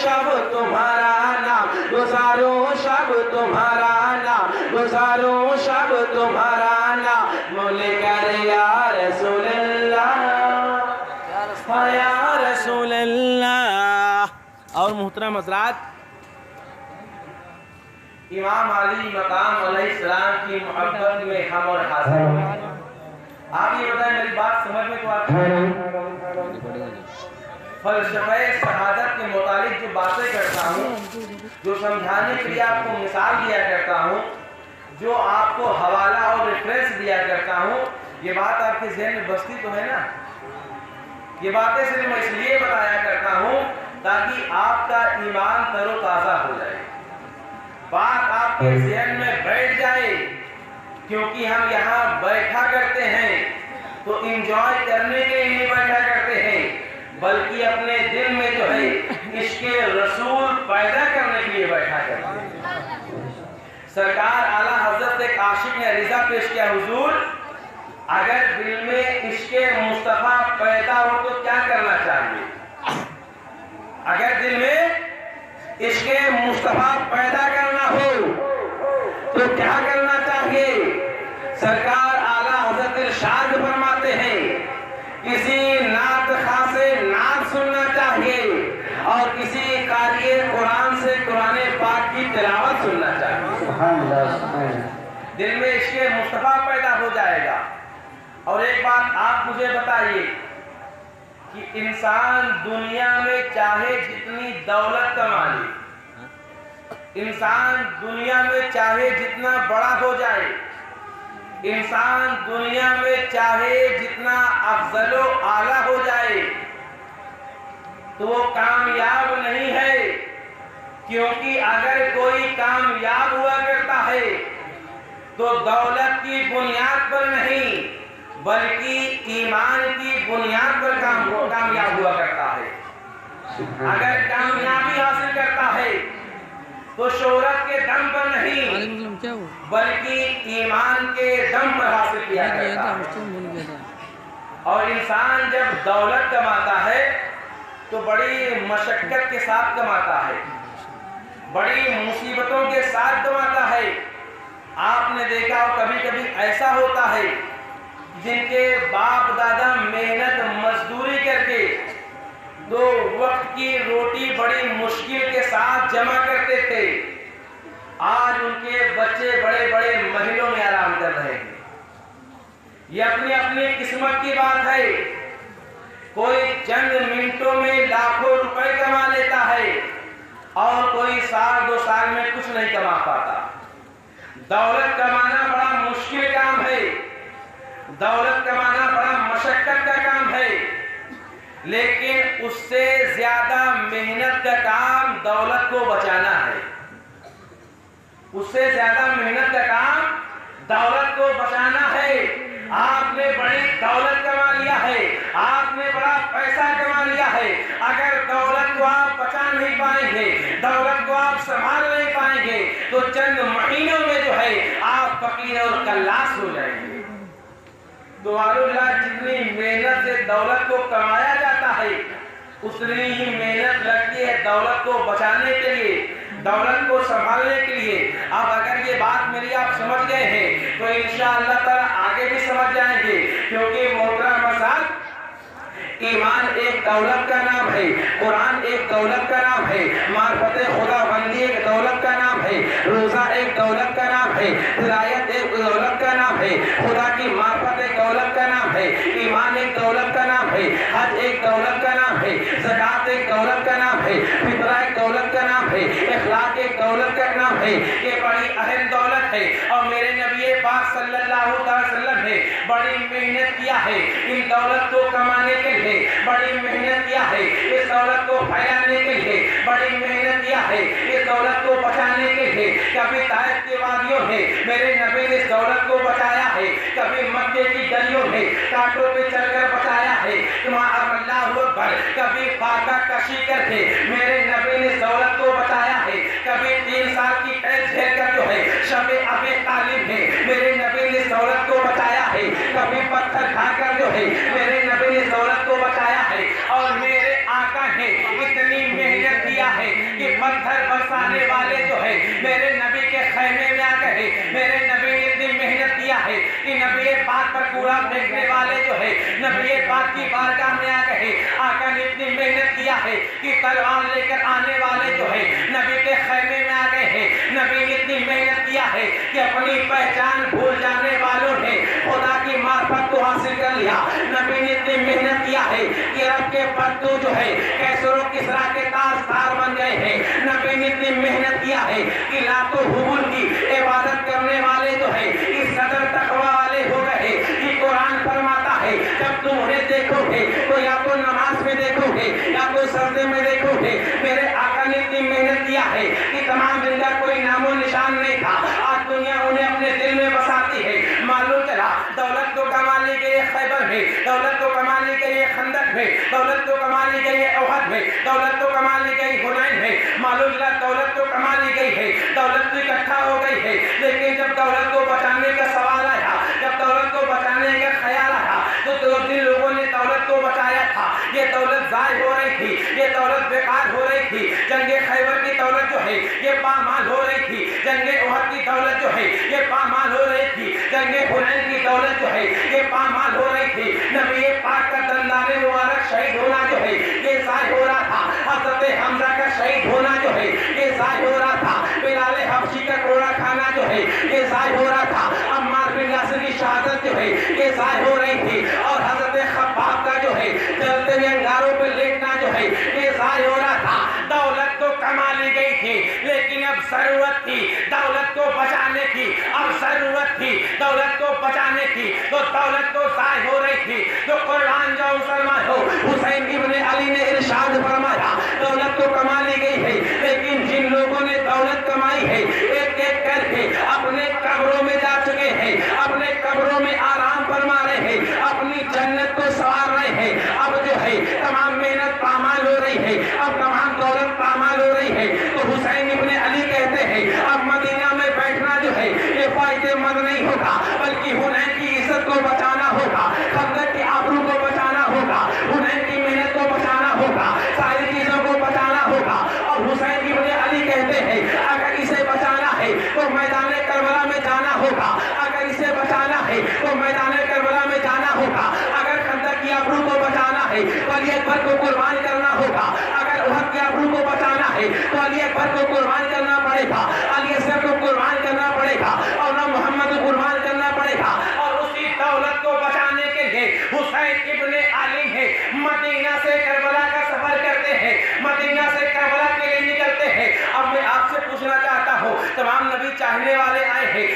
शब तुम्हारा नाम, गुजारो शब तुम्हारा नाम, गुजारो शब तुम्हारा नाम, मौले कर या रसूल अल्लाह, या रसूल अल्लाह। और मुहतरम हज़रात, इमाम अली मकाम अलैहिस्सलाम की मोहब्बत में हम और हासिल हैं। आप ये बताएं, मेरी बात समझ में तो आती है? फलसफे शहादत के मुतालिक जो बातें करता हूँ, जो समझाने के लिए आपको मिसाल दिया करता हूँ, जो आपको हवाला और रेफरेंस दिया करता हूँ, ये बात आपके ज़हन में बसती तो है ना? ये बातें सिर्फ मैं इसलिए बताया करता हूँ ताकि आपका ईमान तरोताज़ा हो जाए, बात आपके ज़हन में बैठ जाए। क्योंकि हम यहाँ बैठा करते हैं तो इंजॉय करने के लिए बैठा करते हैं, बल्कि अपने दिल में जो है इश्क़े रसूल पैदा करने के लिए बैठा करते हैं। सरकार आला हज़रत एक आशिक ने रिज़ा पेश किया, हुजूर अगर दिल में इश्क़े मुस्तफ़ा पैदा हो तो क्या करना चाहिए? अगर दिल में इश्क़े मुस्तफ़ा पैदा करना हो तो क्या करना चाहिए? सरकार आला हज़रत इरशाद फरमाते हैं, किसी नात ख़ां से नात सुनना चाहिए और किसी क़ारी कुरान से कुरान पाक की तिलावत सुनना चाहिए। दिल में इश्क़े मुस्तफ़ा पैदा हो जाएगा। और एक बात आप मुझे बताइए कि इंसान दुनिया में चाहे जितनी दौलत कमा ले, इंसान दुनिया में चाहे जितना बड़ा हो जाए, इंसान दुनिया में चाहे जितना अफजलो आला हो जाए, तो वो कामयाब नहीं है। क्योंकि अगर कोई कामयाब हुआ करता है तो दौलत की बुनियाद पर नहीं बल्कि ईमान की बुनियाद पर कामयाब हुआ करता है। अगर कामयाबी हासिल करता है तो शोहरत के दम पर नहीं बल्कि ईमान के दम पर हासिल किया करता है। और इंसान जब दौलत कमाता है तो बड़ी मशक्कत के साथ कमाता है, बड़ी मुसीबतों के साथ कमाता है। आपने देखा हो कभी कभी ऐसा होता है जिनके बाप दादा मेहनत मजदूरी करके 2 वक्त की रोटी बड़ी मुश्किल के साथ जमा करते थे, आज उनके बच्चे बड़े बड़े महलों में आराम कर रहे हैं। ये अपनी अपनी किस्मत की बात है। कोई चंद मिनटों में लाखों रुपए कमा लेता है और कोई साल 2 साल में कुछ नहीं कमा पाता। दौलत कमाना बड़ा मुश्किल काम है, दौलत कमाना बड़ा मशक्कत का काम है, लेकिन उससे ज्यादा मेहनत का काम दौलत को बचाना है। उससे ज्यादा मेहनत का काम दौलत को बचाना है। आपने बड़ी दौलत कमा लिया है, आपने बड़ा पैसा कमा लिया है, अगर दौलत को आप बचा नहीं पाएंगे, दौलत को आप संभाल नहीं पाएंगे तो चंद महीनों में जो है आप फकीर और कल्लास हो जाएंगे। तो मालूम जितनी मेहनत से दौलत को कमाया जाता है उतनी ही मेहनत लगती है दौलत को बचाने के लिए, दौलत को संभालने के लिए। अब अगर ये बात मेरी आप समझ गए हैं तो इंशाअल्लाह ताला आगे भी समझ जाएंगे। क्योंकि मोहतरम साहब, ईमान एक दौलत का नाम है, कुरान एक दौलत का नाम है, मार्फत खुदाबंदी एक दौलत का नाम है, रोजा एक दौलत का नाम है, हिदायत एक दौलत का नाम है, खुदा की मार्फत एक दौलत का नाम है, ईमान एक दौलत का नाम है, हज एक दौलत का नाम है, ज़कात एक दौलत का नाम है, फितरा एक दौलत का नाम है, इखलाक एक दौलत का नाम है। ये बड़ी अहम दौलत है और मेरे नबी पाक सल्लल्लाहु अलैहि वसल्लम ने बड़ी मेहनत किया है इन दौलत को कमाने के लिए, बड़ी मेहनत किया है इस दौलत को फैलाने के लिए, बड़ी मेहनत किया है इस दौलत को बचाने के लिए। कभी ताइफ की वादियों में मेरे नबी ने इस दौलत को बचाया है, कभी मक्के की गलियों में कांटों पे चलकर बचाया है, अल्लाहु अकबर, कभी फाका कशी करके मेरे नबी ने इस दौलत को बचाया है, कभी 3 साल की कैद झेलकर जो है शबे अबे तालिब है मेरे नबी ने इस दौलत को बचाया है, कभी पत्थर खाकर जो है मेरे नबी ने इस दौलत को बचाया है। और मेरे आका ने इतनी मेहनत किया है बसाने वाले जो है मेरे नबी के खैमे में आ गए। मेरे नबी ने इतनी मेहनत किया है कि नबी पाक पर कूड़ा फेंकने वाले जो है नबी पाक की बारगाह में आ गए। आका ने इतनी मेहनत किया है कि तलवार लेकर आने वाले जो है नबी के खैमे में आ गए हैं। नबी ने इतनी मेहनत किया है कि अपनी पहचान भूल जाने वालों ने खुदा की मार्फत को हासिल कर लिया। नबी ने इतनी मेहनत किया है कि रब के पत्तू जो है कैसरो किसरा के ताजदार बन गए हैं। नबी ने इतनी मेहनत किया है कि लाखों हुबुल की इबादत करने वाले जो है इस कदर तकवा वाले हो गए कि कुरान फरमाता है जब तुम उन्हें देखोगे तो या तो नमाज में देखोगे या तो सजदे में देखोगे। मेरे आका ने इतनी मेहनत किया है कि तमाम जिंदा कोई नामो निशान नहीं था, आज दुनिया उन्हें अपने दिल में बसाती है। मालूम चला दौलत तो कमा ली गई है खैबर में, दौलत तो कमा ली गई है खंदक में, दौलत तो कमा ली गई है ओहद में, दौलत तो कमा ली गई हुनैन में। मालूम चला दौलत तो कमा ली गई है, दौलत तो इकट्ठा हो गई है, लेकिन जब दौलत को बचाने का सवाल आया, जब दौलत को बचाने का ख्याल आया तो जिन लोगों ने दौलत को बचाया था ये दौलत जाय हो रही थी, ये दौलत बेकार हो रही थी। जंगे खैबर की दौलत जो है ये पामाल हो रही थी, जंगे ओहद की दौलत जो है ये पामाल हो रही थी, जंगे हुनैन की दौलत जो है ये पामाल हो रही थी। नबी पाक का दंदाने मुबारक शहीद होना जो है ये जाय हो रहा था, हज़रत हमजा का शहीद होना जो है ये जाय हो रहा था, बिलाल हबशी का कोड़ा खाना जो है ये जाय हो रहा था, अम्मार बिन यासिर की शहादत जो है ये जाय हो रही थी, और हज़रत खब्बाब का जो है जलते हुए अंगारों पर लेटना जो है ये जाय हो रहा था। दौलत तो कमा ली गई थी, लेकिन अब जरूरत थी दौलत को बचाने की, अब जरूरत थी दौलत को बचाने की, तो दौलत तो जाय हो रही थी। तो कुर्बान जाओ मुसलमान हो, हुसैन इब्ने अली ने इरशाद फरमाया दौलत तो कमा ली गई है, लेकिन जिन लोगों ने दौलत कमाई है एक एक करके अपने कब्रों में जा चुके हैं, अपने कब्रों में आराम फरमा रहे हैं, अपनी जन्नत को संवार रहे हैं। अब जो है तमाम मेहनत पामाल हो रही है, अब तमाम दौलत पामाल हो रही है। तो हुसैन इब्ने अली कहते हैं अब मदीना में बैठना जो है ये फायदेमंद नहीं होगा, बल्कि हुनैन की इज्जत को बचाना होगा, खंदक की आबरू को बचाना होगा, हुनैन की मेहनत को बचाना होगा, सारी चीजों को बचाना होगा। और हुसैन इब्ने अली कहते हैं अगर इसे बचाना है तो मैदान करबला में जाना होगा, अगर इसे बचाना है तो मैदान करबला में जाना होगा, अगर खंदक की आबरू को बचाना है तो अली अकबर को कुर्बान करना होगा, अगर उहद की आबरू को बचाना है तो अली अकबर को कुर्बान करना पड़ेगा, अली असगर को कुर्बान करना पड़ेगा, और ना मोहम्मद को कुर्बान करना पड़ेगा। और उसी दौलत को बचाने के लिए हुसैन इब्ने अली है मदीना से करबला का सफर करते हैं, मदीना से करबला के लिए निकलते हैं। अब मैं आपसे पूछना चाहता हूँ, तमाम नबी चाहने वाले आए हैं,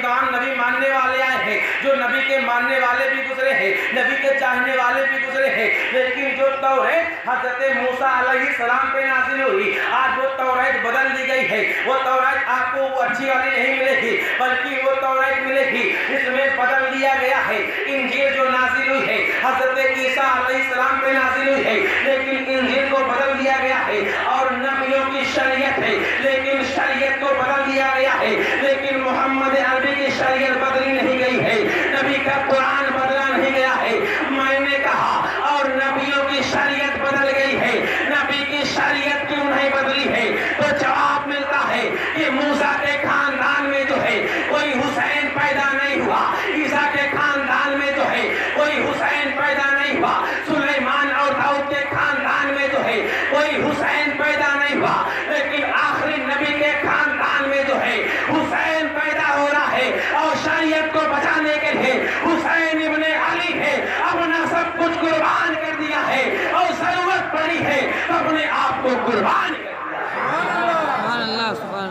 तमाम नबी मानने वाले आए हैं, जो नबी के मानने वाले भी गुजरे हैं, नबी के चाहने वाले भी गुजरे हैं, लेकिन जो तौरात हजरत मूसा अलैहिस्सलाम पे नाज़िल हुई आज वो तौरात बदल दी गई है। वो तौरात आपको वो अच्छी वाली नहीं मिलेगी, बल्कि वो तौरात मिलेगी इसमें बदल दिया गया है। इंजील जो नाज़िल हुई है हजरत ईसा अलैहिस्सलाम पे नाज़िल हुई है, लेकिन इंजील को बदल दिया गया है। और नबियों की शरीयत है, लेकिन शरीयत को बदल दिया गया है, लेकिन मोहम्मद अरबी की शरीयत बदली नहीं गई है, नबी का कुरान बदला नहीं गया है। मैंने कहा और नबियों की शरीयत बदल गई है, नबी की शरीयत क्यों नहीं बदली है? तो जवाब मिलता है कि मूसा के खानदान में जो है कोई हुसैन पैदा नहीं हुआ, ईसा के खानदान में जो है कोई हुसैन पैदा नहीं हुआ, सुलेमान और दाऊद के खानदान में जो है कोई हुसैन पैदा नहीं हुआ, लेकिन आखिरी नबी के खानदान में जो है हुसैन पैदा हो रहा है। और शरीयत को बचाने के लिए हुसैन इब्ने अली है अपना सब कुछ कुर्बान कर दिया है, और जरूरत पड़ी है तो अपने आप को कुर्बान कर दिया।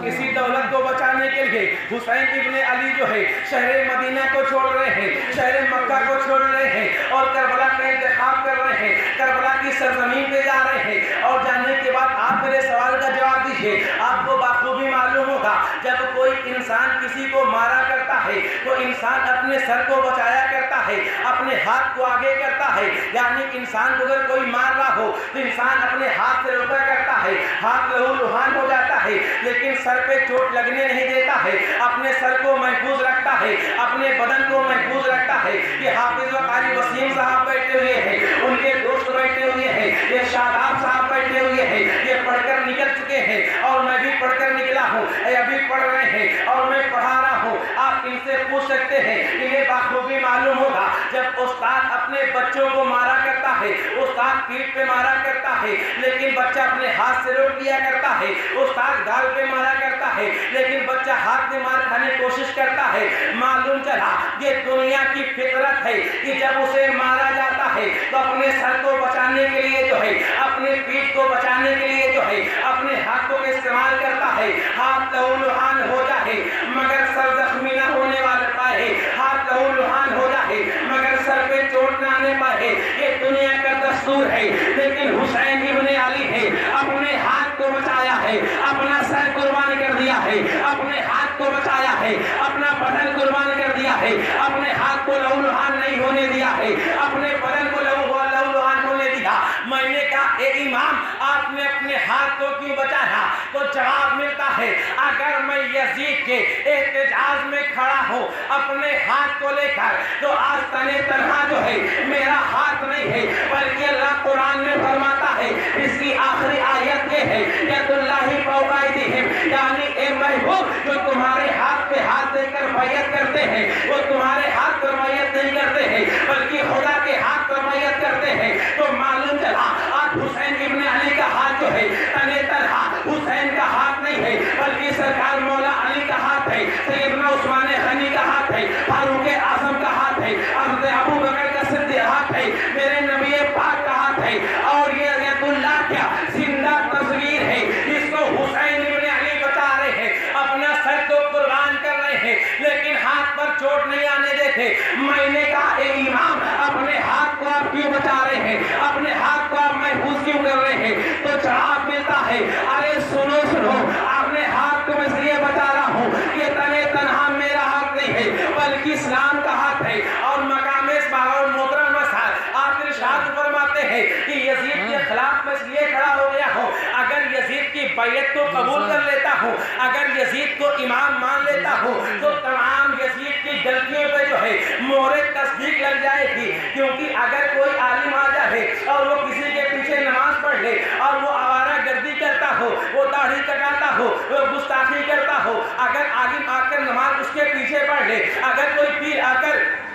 इसी दौलत को बचाने के लिए हुसैन इब्ने अली जो है शहर मदीना को छोड़ रहे हैं, शहर मक्का को छोड़ रहे हैं, और करबला का इंतखाब कर रहे हैं, करबला की सरजमीन पे जा रहे हैं। और जाने के बाद आप मेरे सवाल का जवाब दीजिए। आपको बाखूबी मालूम होगा जब कोई इंसान किसी को मारा करता है तो इंसान अपने सर को बचाया करता है, अपने हाथ को आगे करता है, यानी इंसान को अगर कोई मार रहा हो तो इंसान अपने हाथ से रोका करता है, हाथ लहूलुहान हो जाता है, लेकिन सर पे चोट लगने नहीं देता है, अपने सर को महफूज रखता है, अपने बदन को महफूज रखता है। ये हाफिज व कारी वसीम साहब बैठे हुए हैं, उनके दोस्त बैठे हुए हैं, ये शादाब साहब बैठे हुए हैं, ये पढ़कर निकल चुके हैं और मैं भी पढ़ अभी पढ़ रहे हैं और मैं पढ़ा रहा हूँ, आप इनसे पूछ सकते हैं। इन्हें बाखूबी मालूम होगा, जब उस्ताद अपने बच्चों को मारा करता है, उस्ताद पीठ पे मारा करता है, लेकिन बच्चा अपने हाथ से रोक लिया करता है। उस्ताद गाल पे मारा करता है, लेकिन बच्चा हाथ में मार खाने की कोशिश करता है। मालूम चला ये दुनिया की फितरत है कि जब उसे मारा जाता है तो अपने सर को बचाने के लिए जो है, अपने पीठ को बचाने के लिए जो है, अपने हाथों का इस्तेमाल करता है। हाथ लहूलुहान हो जाए मगर सर जख्मी न होने वाला पाए, हाथ लहूलुहान हो जाए मगर सर पे चोट न आने पाए। ये दुनिया का दस्तूर है। लेकिन हुसैन इब्ने अली है, अपने हाथ को बचाया है, अपना सर कुर्बान कर दिया है, अपने हाथ को बचाया है, अपना बदन कुर्बान कर दिया है, अपने हाथ को लहूलुहान नहीं होने दिया है, अपने बदन को लहूलुहान होने दिया। मैंने कहा ए इमाम, आपने अपने हाथ को क्यों बचाया? तो जवाब मिलता है, अगर मैं यजीद के एहतजाज में खड़ा हूँ अपने हाथ को लेकर, तो आज तने तन्हा जो है मेरा हाथ नहीं है, बल्कि अल्लाह कुरान में फरमाता है, इसकी आखिरी आयत ये है, यदुल्लाहि फौका अयदीहिम, यानी ए महबूब जो तुम्हारे हाथ पे हाथ देकर बैयत करते हैं, वो तुम्हारे हाथ पर बैयत नहीं करते हैं, बल्कि खुदा के हाथ पर बैयत करते हैं। तो मालूम चला आज हुसैन इब्ने अली का हाथ जो है तने तन्हा हुसैन का हाथ नहीं है, बल्कि सरकार मौला अली का हाथ है, सैयदना उस्मान गनी का हाथ है, फारूक आजम का हाथ है, हज़रत अबू बकर का सिद्दीक़ हाथ है, मेरे नबी पाक का हाथ है। और ये यदुल्लाह क्या जिंदा तस्वीर है, जिसको हुसैन इब्ने अली बता रहे हैं, अपना सर तो कुर्बान कर रहे हैं, लेकिन हाथ पर चोट नहीं आने देते। मैंने कहा ए इमाम, अपने हाथ को आप क्यों बचा रहे हैं, अपने हाथ को आप महफूज क्यों कर रहे हैं? तो जवाब मिलता है, अरे सुनो सुनो, अपने हाथ को मैं इसलिए बता रहा हूँ कि तने तन्हा मेरा हाथ नहीं है, बल्कि इस्लाम का हाथ है। और मकाम इस बागौर मोहतरम मसाल आप इरशाद फरमाते हैं कि यजीद के खिलाफ मैं इसलिए खड़ा हो गया हूँ, अगर यजीद की बैयत को कबूल कर लेता हूँ, अगर यजीद को इमाम मान लेता हूँ, तो तमाम यजीद की गलतियों पे जो है मोहरे तस्दीक लग जाएगी। क्योंकि अगर कोई आलिम आ जाए और वो किसी के पीछे नमाज पढ़ ले और वो आवारा गर्दी करता हो, वो दाढ़ी कटाता हो, वो गुस्ताखी करता हो, अगर आलिम आकर नमाज उसके पीछे पढ़ ले, अगर कोई पीर आकर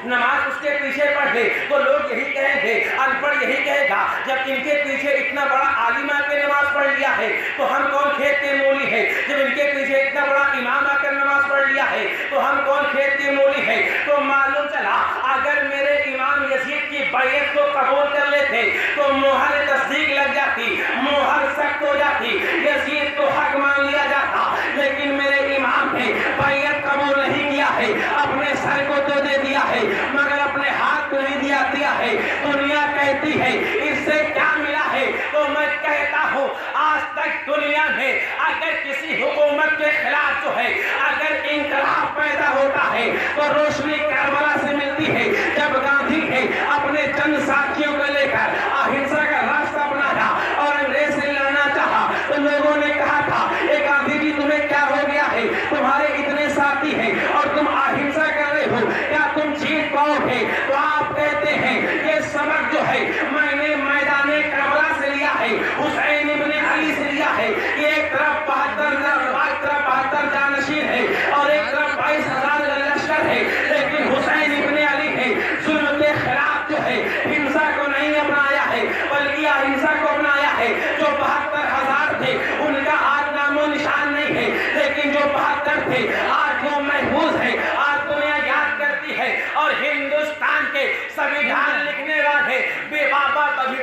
नमाज उसके पीछे पढ़ ले, तो लोग यही कहेंगे, अनपढ़ यही कहेगा, जब इनके पीछे इतना बड़ा आलिम आकर नमाज पढ़ लिया है तो हम कौन खेत के मूली है। जब इनके पीछे इतना बड़ा इमाम आकर नमाज पढ़ लिया है तो हम कौन खेत के मूली है। तो मालूम चला अगर मेरे इमाम यजीद की बैयत को कबूल कर लेते तो मोहर तस्दीक लग जाती, मोहर सख्त हो जाती, यजीद को हक मान लिया जाता। लेकिन मेरे इमाम ने बैयत कबूल नहीं किया है, अपने सर को तो दे दिया है मगर अपने हाथ को नहीं दिया है। दुनिया कहती है इससे क्या मिला है, तो मैं कहता हूँ आज तक दुनिया में अगर किसी हुकूमत के खिलाफ जो है अगर इंकलाब पैदा होता है तो रोशनी करबला से मिलती है। जब गांधी ने अपने चंद साथियों को लेकर अहिंसा का रास्ता अपनाया और अंग्रेज से लड़ना चाहा तो लोगों ने कहा था ए गांधी जी तुम्हें क्या हो गया है, तुम्हारे इतने साथी हैं और तुम अहिंसा कर रहे हो, क्या तुम जीत पाओगे? तो आप कहते हैं ये सबक जो है मैंने मैदाने करबला से लिया है, हुसैन इब्ने अली से लिया है। एक तरफ 72 जानशीन है और एक तरफ 22,000 लश्कर है, लेकिन हुसैन इब्ने अली ने जुल्म के खिलाफ जो है हिंसा को नहीं अपनाया है बल्कि अहिंसा को अपनाया है। जो 72,000 थे उनका आज नामो निशान नहीं है, लेकिन जो 72 थे आज वो महफूज है, आज दुनिया याद करती है। और हिंदुस्तान के संविधान लिखने वाले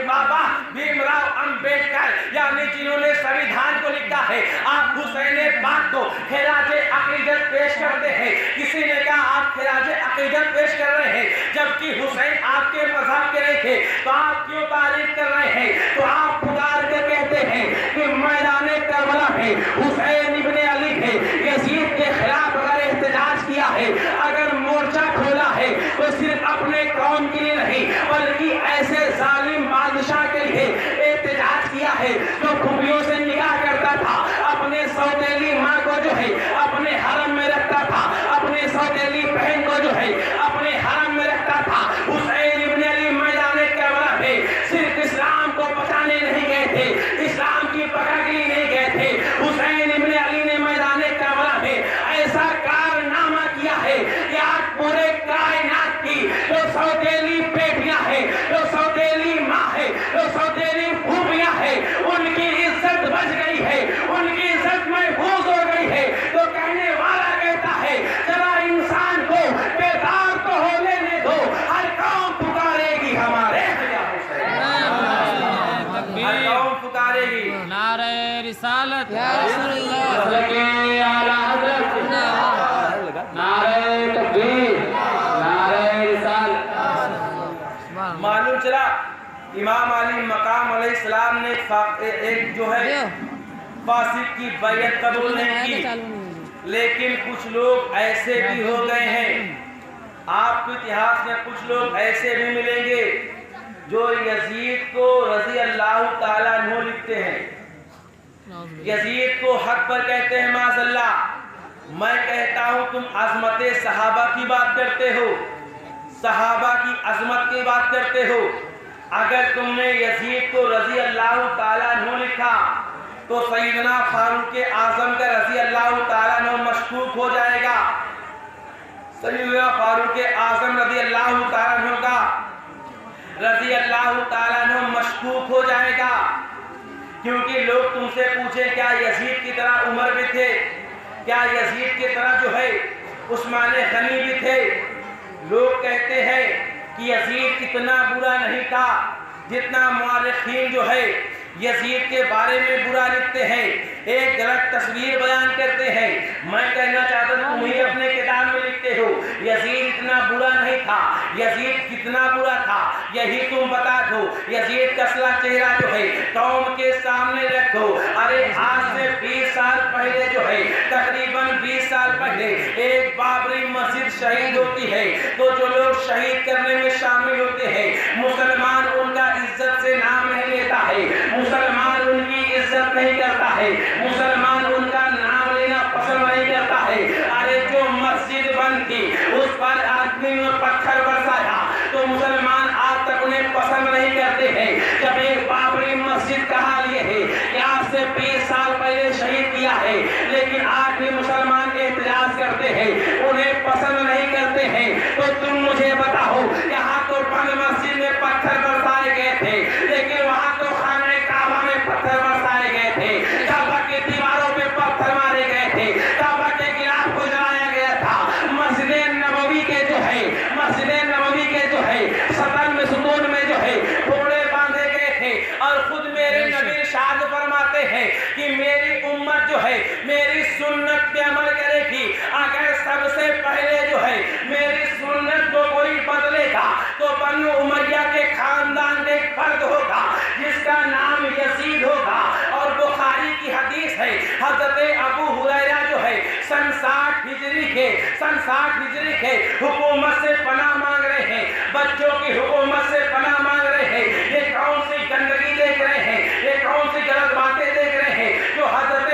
बाबा भीमराव अंबेडकर यानी जिन्होंने संविधान को लिखा है, आप हुसैन पाक को खिराजे अकीदत पेश करते हैं। किसी ने कहा आप खिराजे अकीदत पेश कर रहे हैं जबकि हुसैन आपके मजहब के नहीं थे, तो आप क्यों तारीफ कर रहे हैं? तो आप पुकार के कहते हैं कि मैदाने करबला में हुसैन इब्ने अली ने यजीद के खिलाफ अगर एहतजाज किया है, अगर मोर्चा खोला है तो सिर्फ अपने कौम के लिए नहीं बल्कि ऐसे जालिम बादशाह के लिए एहतजाज किया है जो खुबियों से निगाह करता था, अपने सौतेली माँ को जो है अपने हरम में रखता था, अपने सौतेली बहन को जो है अपने हरम में रखता था। हुसैन इब्ने अली मैदाने करबला में सिर्फ इस्लाम को बचाने नहीं गए थे, इस्लाम की पकड़ के लिए नहीं गए थे। हुसैन नारे रिसालत या रसूल अल्लाह आला हज़रत नारे तकबीर नारे रिसालत। मालूम चला इमाम अली मकाम अलैहिस्सलाम ने एक जो है फासिक की बैयत कबूल नहीं की, लेकिन कुछ लोग ऐसे भी हो गए हैं, आपको इतिहास में कुछ लोग ऐसे भी मिलेंगे जो यजीद को रज़ी अल्लाह ताला अन्हु लिखते हैं, यजीद को हक पर कहते हैं माज़अल्लाह। मैं कहता हूँ तुम अज़मत सहाबा की बात करते हो, सहाबा की अज़मत की बात करते हो। अगर तुमने यजीद को रज़ी अल्लाह ताला अन्हु लिखा तो सैयदना फारूक आज़म का रज़ी अल्लाह ताला अन्हु मशकूक हो जाएगा, सैयदना फारूक आज़म रज़ी अल्लाह ताला अन्हु का रज़ी अल्लाह ताला अन्हु मशकूक हो जाएगा। क्योंकि लोग तुमसे पूछे क्या यजीद की तरह उमर भी थे, क्या यजीद की तरह जो है उस्मान गनी भी थे। लोग कहते हैं कि यजीद इतना बुरा नहीं था जितना मुअर्रिखीन जो है यजीद के बारे में बुरा लिखते हैं, एक गलत तस्वीर बयान करते हैं। मैं कहना चाहता हूँ तुम ही अपने किताब में लिखते हो यजीद इतना बुरा नहीं था, यजीद कितना बुरा था यही तुम बता दो। यजीद का असला चेहरा जो है कौम के सामने रखो। अरे आज से 20 साल पहले जो है तकरीबन 20 साल पहले एक बाबरी मस्जिद शहीद होती है, तो जो लोग शहीद करने में शामिल होते हैं मुसलमान उनका इज्जत से नाम नहीं लेता है, मुसलमान उनकी इज्जत नहीं करता है, मुसलमान उनका नाम लेना पसंद नहीं करता है। अरे जो मस्जिद बंद थी उस पर आदमी ने पत्थर बरसाया तो मुसलमान आज तक उन्हें पसंद नहीं करते हैं। जब एक बाबरी मस्जिद का हाल ये है कि आज से 20 साल पहले शहीद किया है, लेकिन आज भी मुसलमान एहतजाज करते हैं, उन्हें पसंद नहीं करते हैं। तो तुम मुझे बताओ यहाँ तो बंद मस्जिद में पत्थर बरसाए गए थे, लेकिन वहाँ तो खाने काबा में पत्थर बरसाए गए थे, काबा की दीवारों पे पत्थर मारे गए थे, काबा के गिलाफ को जलाया गया था। मस्जिद नबवी के जो है मस्जिद नबवी के जो है सतन में सुतून में जो है घोड़े बांधे गए थे। और खुद मेरे नबी इरशाद फरमाते हैं कि मेरी उम्मत जो है मेरी सुन्नत पे अमल करेगी। अगर सबसे पहले जो है मेरी सुन्नत को कोई बदलेगा तो बनु उमैया के खानदान के एक फर्द होगा जिसका नाम यजीद होगा। और बुखारी की हदीस है, हजरत अबू हुरैरा जो है सन 60 हिजरी के हुकूमत से पनाह मांग रहे हैं, बच्चों की हुकूमत से पनाह मांग रहे हैं। ये कौन सी गंदगी देख रहे हैं, ये कौन सी गलत बातें देख रहे हैं जो हजरत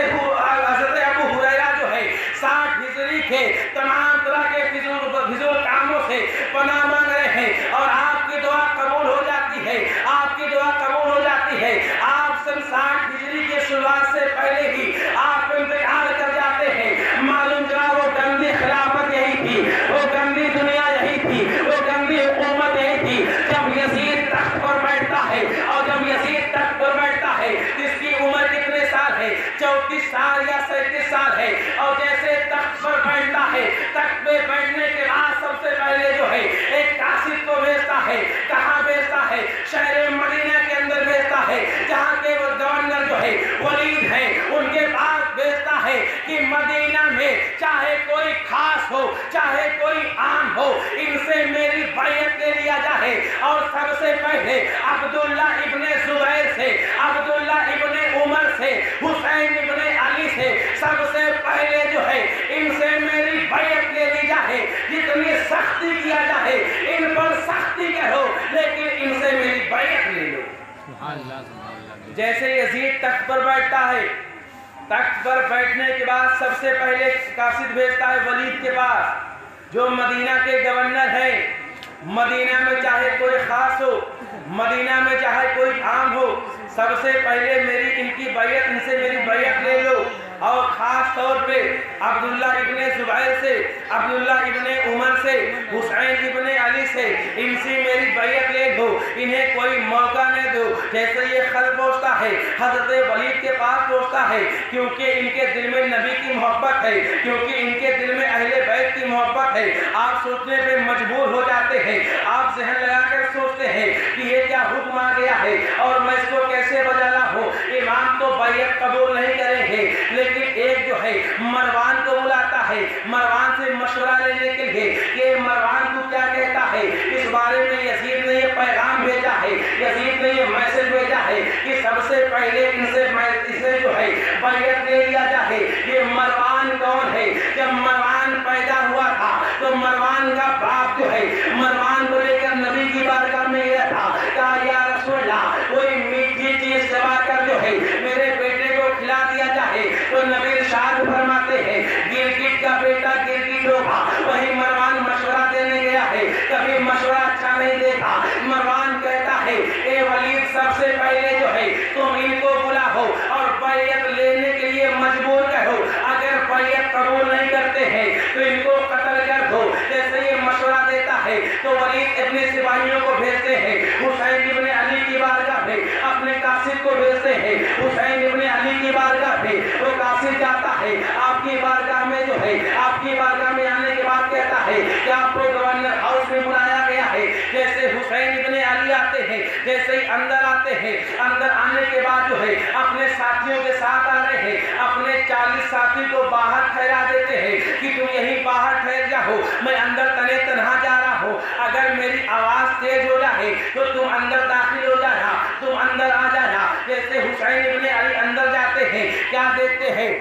अबू हुरैरा जो है 60 हिजरी के तमाम तरह के फिजूल कामों से पनाह मांग रहे हैं। और आपकी दुआ कबूल हो जाती है, आपकी दुआ कबूल हो जाती है। आप सन 60 हिजरी के शुरुआत से पहले ही आप इंतकाल कर जाते हैं। मालूम चला वो गंदी खिलाफत यही थी, वो गंदी दुनिया यही थी, वो गंदी हुकूमत यही थी। जब यजीद तख्त पर बैठता है और जब यजीद तख्त पर बैठता है जिसकी उम्र कितने साल है, 34 साल या 37 साल है, और जैसे तख्त पर बैठता है तख्त पे बैठने के बाद सबसे पहले जो है एक कासिद को भेजता है। कहाँ भेजता है? शहर मदीना के अंदर भेजता है, जहाँ के वो गवर्नर जो है वलीद है उनके पास भेजता है कि मदीना में चाहे कोई खास हो चाहे कोई आम हो, इनसे मेरी बैयत ले लिया जाए। और सबसे पहले अब्दुल्ला इब्ने जुबैर से, अब्दुल्ला इब्ने उमर से, हुसैन इब्ने अली से सबसे पहले जो है इनसे मेरी बैयत ले ली जाए। जितनी सख्ती किया जाए इन पर सख्ती करो, लेकिन इनसे मेरी बैयत ले लो। जैसे यजीद तख्त पर बैठता है, तख्त पर बैठने के बाद सबसे पहले कासिद भेजता है वलीद के पास जो मदीना के गवर्नर है। मदीना में चाहे कोई खास हो, मदीना में चाहे कोई आम हो, सबसे पहले मेरी इनकी बैयत, इनसे मेरी बैयत ले लो। और खास तौर पे अब्दुल्ला इब्ने जुबैर से, अब्दुल्ला इब्ने उमर से, हुसैन इब्ने अली से, इनसे मेरी बैयत ले दो, इन्हें कोई मौका न दो। जैसे ये खत पहुँचता है हजरत वलीद के पास पहुँचता है, क्योंकि इनके दिल में नबी की मोहब्बत है, क्योंकि इनके दिल में अहले बैत की मोहब्बत है। आप सोचने पे मजबूर हो जाते हैं, आप जहन लगाकर सोचते हैं कि ये क्या हुक्म आ गया है और मैं इसको कैसे बजा लाऊं। इमाम तो बैयत कबूल नहीं करेंगे, लेकिन एक जो है मरवान को बुलाता है, मरवान से मशवरा लेने के लिए कि मरवान तू क्या कहता है इस बारे में। यजीद ने ये पैगाम भेजा है, यजीद ने ये मैसेज भेजा है कि सबसे पहले इसे जो है बैयत ले लिया जाए। ये मरवान कौन है? जब मरवान पैदा हुआ था तो मरवान का बाप जो है मरवान को लेकर नबी की बारगाह में गया था, कहा या रसूलल्लाह कोई मीठी चीज चबा कर जो है मेरे बेटे को खिला दिया जाए। तो नबी इरशाद फरमाते हैं गिरगिट का बेटा गिरगिट होगा। वही मरवान मशवरा देने गया है, कभी मशवरा अच्छा नहीं देखा। मरवान कहता है ए वलीद सबसे पहले जो है तुम इनको बुलाओ और बैयत लेने के लिए मजबूर करो। अगर बैयत कबूल नहीं करते हैं तो इनको कत्ल कर दो। जैसे ये मशवरा देता है तो वलीद अपने सिपाहियों को भेजते हैं हुसैन इब्ने अली की बारगाह में, अपने कासिद को भेजते हैं हुसैन इब्ने अली की बारगाह में। वो कासिद जाता है आपकी बारगाह में जो है, आपकी बारगाह में आने के बाद कहता है कि आपको गवर्नर हाउस में बुलाया गया है। जैसे हुसैन इब्ने अली आते हैं, जैसे ही अंदर आते हैं, अंदर आने के बाद जो है अपने साथियों के साथ आ रहे हैं, अपने 40 साथी को बाहर ठहरा देते हैं कि तुम यहीं बाहर ठहर जाओ, मैं अंदर तने तनहा जा रहा हूँ। अगर मेरी आवाज तेज हो जाए तो तुम अंदर दाखिल हो जाना, तुम अंदर आ जाना। जैसे हुसैन इब्ने अली अंदर जाते हैं, क्या देखते हैं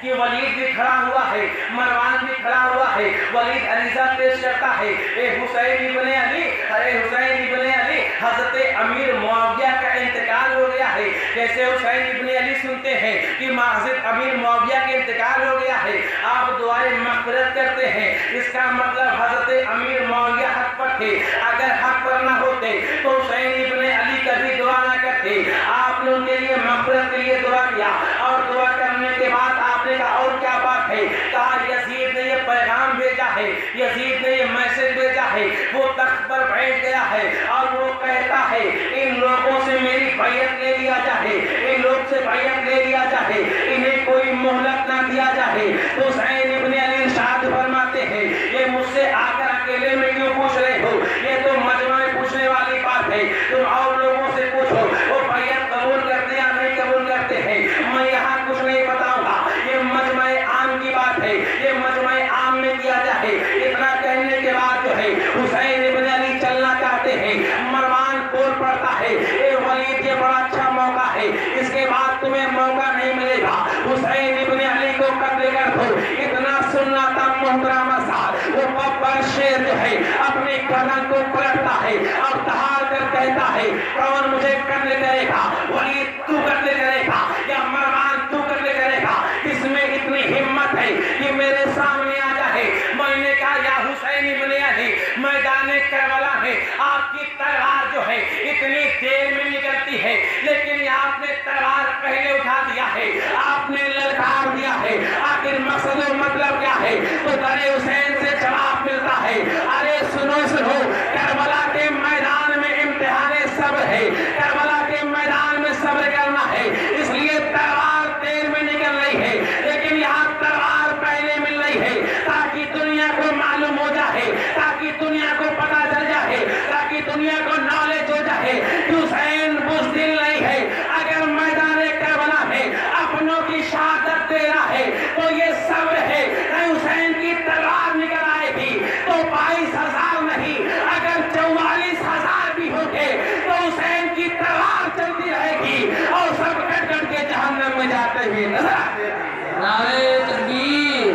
कि वलीद भी खड़ा हुआ है, मरवान भी खड़ा हुआ है। वलीद अरीजा पेश करता है ए हुसैन इब्ने अली, अरे हुसैन इब्ने अली हजरत अमीर मुआविया का इंतकाल हो गया है। जैसे हुसैन इब्ने अली सुनते हैं कि हजरत अमीर मुआविया का इंतकाल हो गया है, आप दुआए मग़फ़िरत करते हैं। इसका मतलब हजरत अमीर मुआविया हक पर थे, अगर हक पर ना होते तो हुसैन इब्ने अली कभी दुआ ना करते। आपने उनके लिए मग़फ़िरत के लिए दुआ किया और दुआ करने के बाद आपने कहा और क्या बात है? कहा यजीद ने ये पैगाम भेजा है, यजीद ने ये मैसेज भेजा है। वो तख्त पर बैठ गया है और वो कहता है इन लोगों से मेरी बैयत ले लिया जाए, इन लोग से बैयत ले लिया जाए, इन्हें कोई मोहलत ना दिया जाए। तो हुसैन इब्ने अली इरशाद फरमाते हैं ये मुझसे आकर अकेले में क्यों पूछ रहे हो? ये तो मजमा में पूछने वाली बात है, तुम और लोगों से पूछो वो बैयत कबूल करते या नहीं कबूल करते हैं। मैं यहाँ कुछ नहीं बताऊंगा, ये मजमा-ए आम की बात है, ये मजमा-ए आम में किया जाए। इतना कहने के बाद जो है हुसैन इब्ने अली चलना चाहते हैं, मरवान बोल पड़ता है ए वलीद ये बड़ा अच्छा मौका है, इसके बाद तुम्हें मौका नहीं मिलेगा, हुसैन इब्ने अली को कत्ल कर दो। इतना सुनना था मोहतरमा साहब। वो बब्बर शेर जो है अपनी गर्दन को पलटता है और दहाड़ कर कहता है कौन मुझे कत्ल करेगा? वलीद तू कत्ल करेगा या मरवान तू कत्ल करेगा? इसमें इतनी हिम्मत है कि मेरे सामने आ जाए। मैंने कहा या हुसैन इब्ने अली मैदान करबला में आपकी तलवार जो है इतनी देर में निकलती है, लेकिन आपने तलवार पहले उठा दिया है, आपने ललकार दिया है। आखिर मकसद और मतलब क्या है? तो दरे हुसैन से जवाब मिलता है अरे सुनो सुनो, करबला के मैदान में इम्तिहान सब्र है, करबला के मैदान में सब्र करना है, इसलिए तलवार देर में निकल रही है, लेकिन यहाँ तलवार पहले मिल रही है ताकि दुनिया को मालूम हो जाए, ताकि दुनिया को पता चल जाए, ताकि दुनिया को नॉलेज हो जाए कि हुसैन बुज़दिल नहीं है। अगर मैदान करबला में अपनों की शहादत दे रहा है तो ये सब्र है, नहीं हुसैन की तलवार निकल आएगी तो 22,000 नहीं, अगर 44,000 भी होंगे तो हुसैन की तलवार चलती रहेगी और सब कट कट के जहन्नम में जाते हुए नजर आते हैं। नारे तकबीर,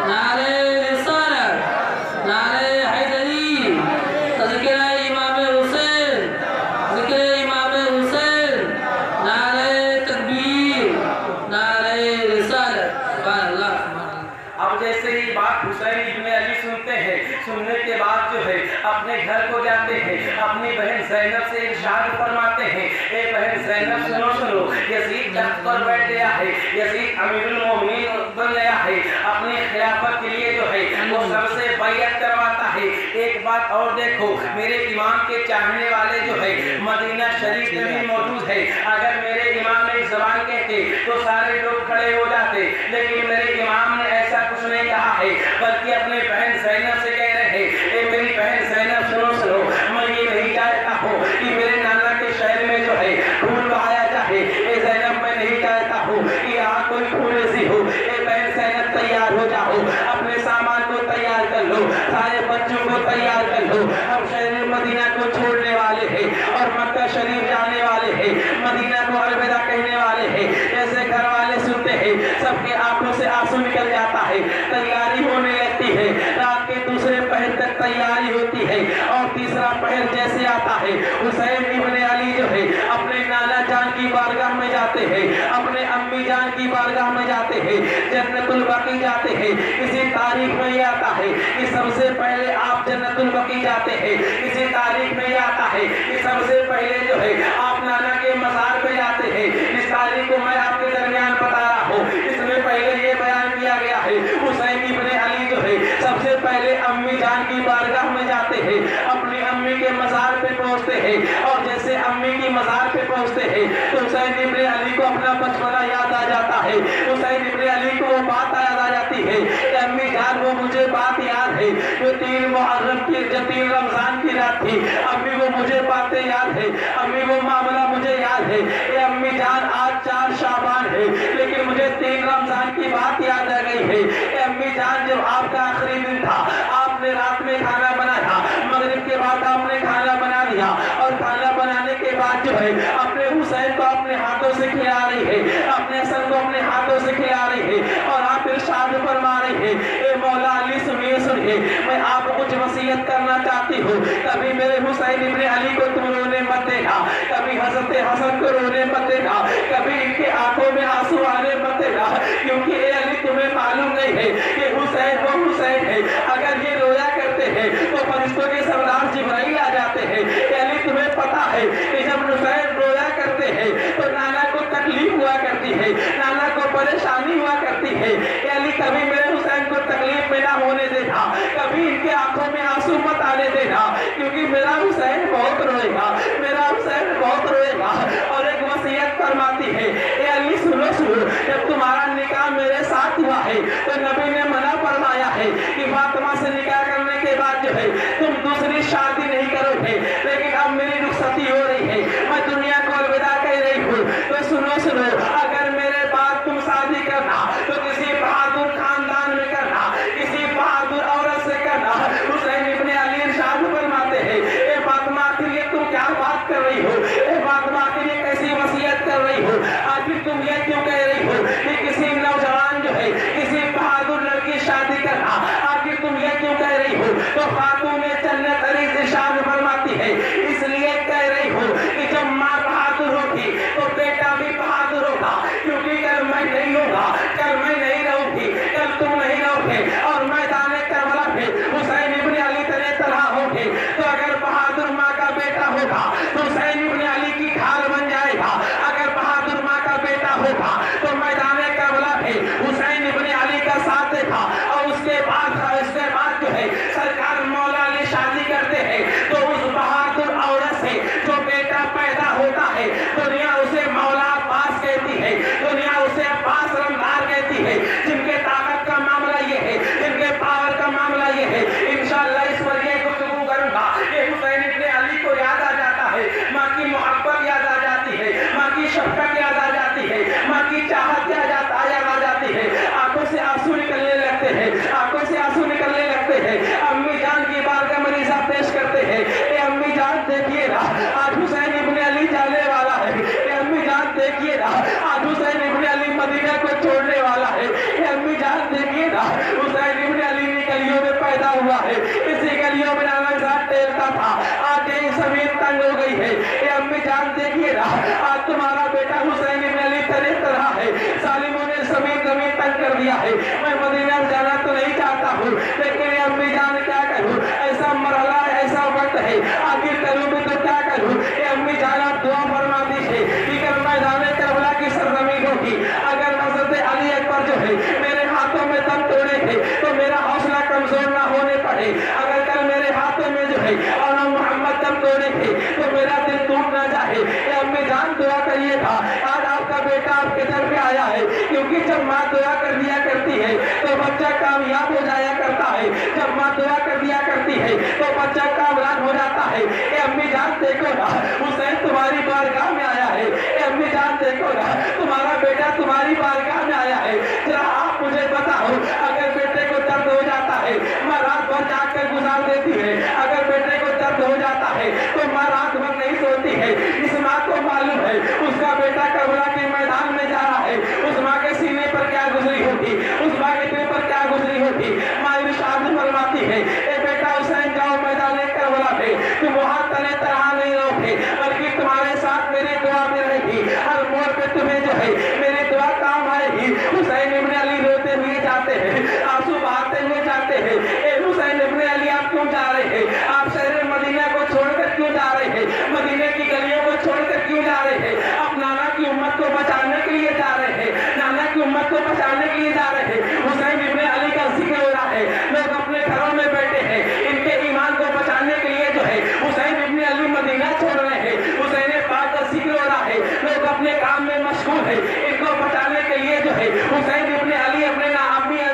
नारे रिसालत, नारे हैदरी, तज़किरा इमाम हुसैन, ज़िक्र इमाम हुसैन, नारे तकबीर, नारे रिसालत। सुभान अल्लाह, सुभान अल्लाह। अब जैसे ही बात हुसैन इब्ने अली सुनते हैं, सुनने के बाद जो है अपने घर को जाते हैं, अपनी बहन ज़ैनब से इरशाद फरमाते हैं ए बहन ज़ैनब सुनो सुनो, यज़ीद तख्त पर बैठ गया है, यजीद अमीरुल मोमिनीन बन गया है, अपनी खिलाफत के लिए जो है वो सबसे बैयत करवाता है। एक बात और देखो, मेरे इमाम के चाहने वाले जो है मदीना शरीफ में भी मौजूद है। अगर मेरे इमाम ने ज़बान कहते तो सारे लोग खड़े हो जाते, लेकिन मेरे इमाम ने ऐसा कुछ नहीं कहा है, बल्कि अपने बहन ज़ैनब से कह रहे हैं, ए मेरी बहन ज़ैनब सुनो, मैं ये नहीं चाहता हूँ कि मेरे नाना के शहर में जो है खून बहाया जाए। ए ज़ैनब, मैं नहीं चाहता हूँ कि यहाँ कोई खून ऐसी हो। ए बहन ज़ैनब, तैयार हो जाओ, अपने सामान को तैयार कर लो, सारे बच्चों को तैयार कर लो। हम शहर मदीना को छोड़ने वाले हैं और मक्का शरीफ जाने वाले हैं, मदीना को अलविदा कहने वाले हैं। जैसे घर वाले सुनते हैं, सबके आंखों से आंसू निकल जाता है, तैयारी होने लगती है। रात के दूसरे पहर तक तैयारी होती है और तीसरा पहर जैसे आता है, हुसैन इब्ने अली जो है अपने नाना जान की बारगाह में जाते हैं, अपने अम्मी जान की बारगाह में जाते हैं, जन्नतुल बकी जाते हैं। किसी तारीख में ये आता है कि सबसे पहले आप जन्नतुल बकी जाते हैं, किसी तारीख में ये आता है कि सबसे पहले जो है आप नाना के मज़ार पे जाते हैं। इस तारीख को मैं आपके दरमियान बता रहा हूँ, इसमें पहले ये बयान किया गया है, हुसैन इब्ने अली जो है सबसे पहले अम्मी जान की बारगाह में जाते हैं, अपनी अम्मी के मज़ार पे पहुँचते हैं, और जैसे अम्मी की मज़ार पे पहुँचते हैं तो हुसैन इब्ने अली को अपना बचपना याद आ जाता है। हुसैन इब्ने अली को वो बात याद आ जाती है कि अम्मी जान, वो मुझे बात याद है जो 3 मुहर्रम की, जो 3 रमज़ान की रात थी, अम्मी वो मुझे बातें याद है, अम्मी वो मामला मुझे याद है। ये अम्मी जान, आज 4 शाबान है, लेकिन मुझे 3 रमज़ान की बात याद आ गई है। ये अम्मी जान, जब आपका आखिरी दिन था, आपने रात में खाना बनाया, मगरिब के बाद आपने खाना बना लिया, और खाना बनाने के बाद जो है अपने हुसैन को अपने हाथों से खिला रही है, अपने हसन को अपने हाथों से खिला रही है, और आप इरशाद फरमा रही है, ए मौला अली सुनिए, मैं आपको कुछ वसीयत करना चाहती हूँ। कभी मेरे हुसैन इब्ने अली को तुम रोने मत देना, कभी हज़रत हसन को रोने मत देना, कभी इनके आंखों में आंसू आने मत देना, क्योंकि ए अली, तुम्हें मालूम नहीं है कि हुसैन वो हुसैन है। अगर ये रोया करते हैं तो फरिश्तों के सरदार जिब्राइल आ जाते हैं। ए अली, तुम्हें पता है कि जब हुसैन रोया करते हैं तो नाना को तकलीफ हुआ करती है, नाना को परेशानी हुआ करती है। ए अली, कभी मेरे हुसैन को तकलीफ में ना होने देना, कभी इनके आंखों में आंसू मत आने देना, क्योंकि मेरा हुसैन बहुत रोएगा, मेरा हुसैन बहुत रोएगा। और एक वसीयत फरमाती है, ए अली सुनो, जब तुम्हारा निकाह मेरे साथ हुआ है तो नबी ने मना फरमाया है कि फातिमा से निकाह करने के बाद जो है तुम दूसरी शादी नहीं करोगे, लेकिन अब मेरी रुखसती हो रही है, मैं दुनिया को अलविदा कह रही हूँ। तो सुनो, अगर मेरे बाद तुम शादी करना तो किसी बहादुर खानदान में करना, किसी बहादुर औरत से करना। हुसैन इब्ने अली इरशाद फरमाते हैं, ए फातिमा, आखिर ये तुम क्या बात कर रही हो? ए फातिमा, आखिर ये कैसी वसीयत कर रही हो? आखिर तुम ये क्यों कह रही हो कि किसी नौजवान जो है किसी बहादुर लड़की शादी करना? आखिर तुम ये क्यों कह रही हो? तो खातून जन्नत अली इरशाद फरमाती है, इसलिए कह रही हो कि जब माँ बहादुर होगी तो बेटा भी बहादुर होगा, क्योंकि कल मैं नहीं होगा, कल मैं नहीं रहूंगी, कल तुम नहीं रहोगे, और मैदान करबला में हुसैन इब्ने अली तनहा होंगे। तो अगर बहादुर माँ का बेटा होगा तो हुसैन इब्ने अली की ढाल बन जाएगा, अगर बहादुर माँ का बेटा होगा तो मैदान करबला में हुसैन इब्ने अली का साथ देगा। और उसके बाद जो है सरकार मौला अली शादी करते हैं, तो उस बहादुर औरत से जो बेटा पैदा होता है, दुनिया उसे मौला अब्बास कहती है, दुनिया उसे अब्बास रमदार कहती है। जिनके ताकत का मामला ये है, जिनके पावर का मामला ये है, इंशाअल्लाह इस पर ये गुफ्तगू करूंगा कि हुसैन इब्ने अली को याद आ जाता है, माँ की मोहब्बत याद आ जाती है, माँ की शफकत याद आ जाती है, माँ की चाहत याद आ जाती है, आंखों से आंसू निकलने लगते हैं, आंखों से आंसू निकलने लगते हैं। अम्मी जान की बारगाह में मरीज़ा पेश करते हैं, ए अम्मी जान देखिए ना, आज हुसैन इब्ने अली जाने वाला है। ए अम्मी जान देखिए ना, आज हुसैन इब्ने अली मदीना को छोड़ने वाला है। ए अम्मी जान देखिए ना, हुसैन इब्ने अली की गलियों में पैदा हुआ है, इसी गलियों में नाना साहब टहलता था, आज ये जमीन तंग हो गई है। ए अम्मी जान देखिए ना, आज तुम्हारा बेटा हुसैन इब्ने अली तरह है, जालिमों ने जमीन तंग कर दिया है। मैं मदीना जाना तो नहीं चाहता हूँ, लेकिन अम्मी जान क्या करूँ, ऐसा मरहला है, ऐसा वक्त है, आखिर करूँ भी तो क्या करूँ। अम्मी जान, आप दुआ फरमा दीजिए कि मैदान करबला की सरजमीन बेटा आपके दर पे आया है, क्योंकि जब माँ दुआ कर दिया करती है तो बच्चा कामयाब हो जाया करता है। जब माँ दुआ कर दिया करती है तो बच्चा कामयाब हो जाता है। ए अम्मी जान देखो ना, हुसैन तुम्हारी बारगाह में आया है। ए अम्मी जान देखो ना, तुम्हारा बेटा तुम्हारी बारगाह में आया है। जरा आप मुझे बताओ, अगर बेटे को दर्द हो जाता है माँ रात भर जाग कर गुजार देती है। अगर बेटे को दर्द हो जाता है तो माँ रात भर नहीं सोती है। इस माँ को मालूम है उसका बेटा करबला के मैदान में जा रहा है, उस माँ के सीने पर क्या गुजरी होगी, उस माँ के दिल पर क्या गुजरी होगी। माँ इरशाद फरमाती है, ए बेटा हुसैन जाओ मैदान करबला पे, तुम वहाँ तने तरह नहीं रहोगे, बल्कि तुम्हारे साथ मेरी दुआ में रहेगी। हर मोड़ पे तुम्हें जो है मेरी दुआ काम आएगी। हुसैन इब्ने अली रोते हुए जाते हैं, आंसू बहाते हुए जाते हैं। ए हुसैन इब्ने अली आप क्यों जा रहे हैं? आप शहर मदीना को छोड़कर क्यों जा रहे हैं? मदीने की गलियों को छोड़कर क्यों जा रहे हैं? आप नाना की उम्मत को बचाने के लिए जा रहे हैं, नाना की उम्मत को बचाने के लिए जा रहे हैं। हुसैन इब्ने अली का जिक्र हो रहा है, लोग अपने घरों में बैठे हैं, इनके ईमान को बचाने के लिए जो है हुसैन इब्ने अली मदीना छोड़ रहे हैं। हुसैन पाक का जिक्र हो रहा है, लोग अपने काम में मशगूल है, इनको बचाने के लिए जो है हुसैन इब्ने अली अपने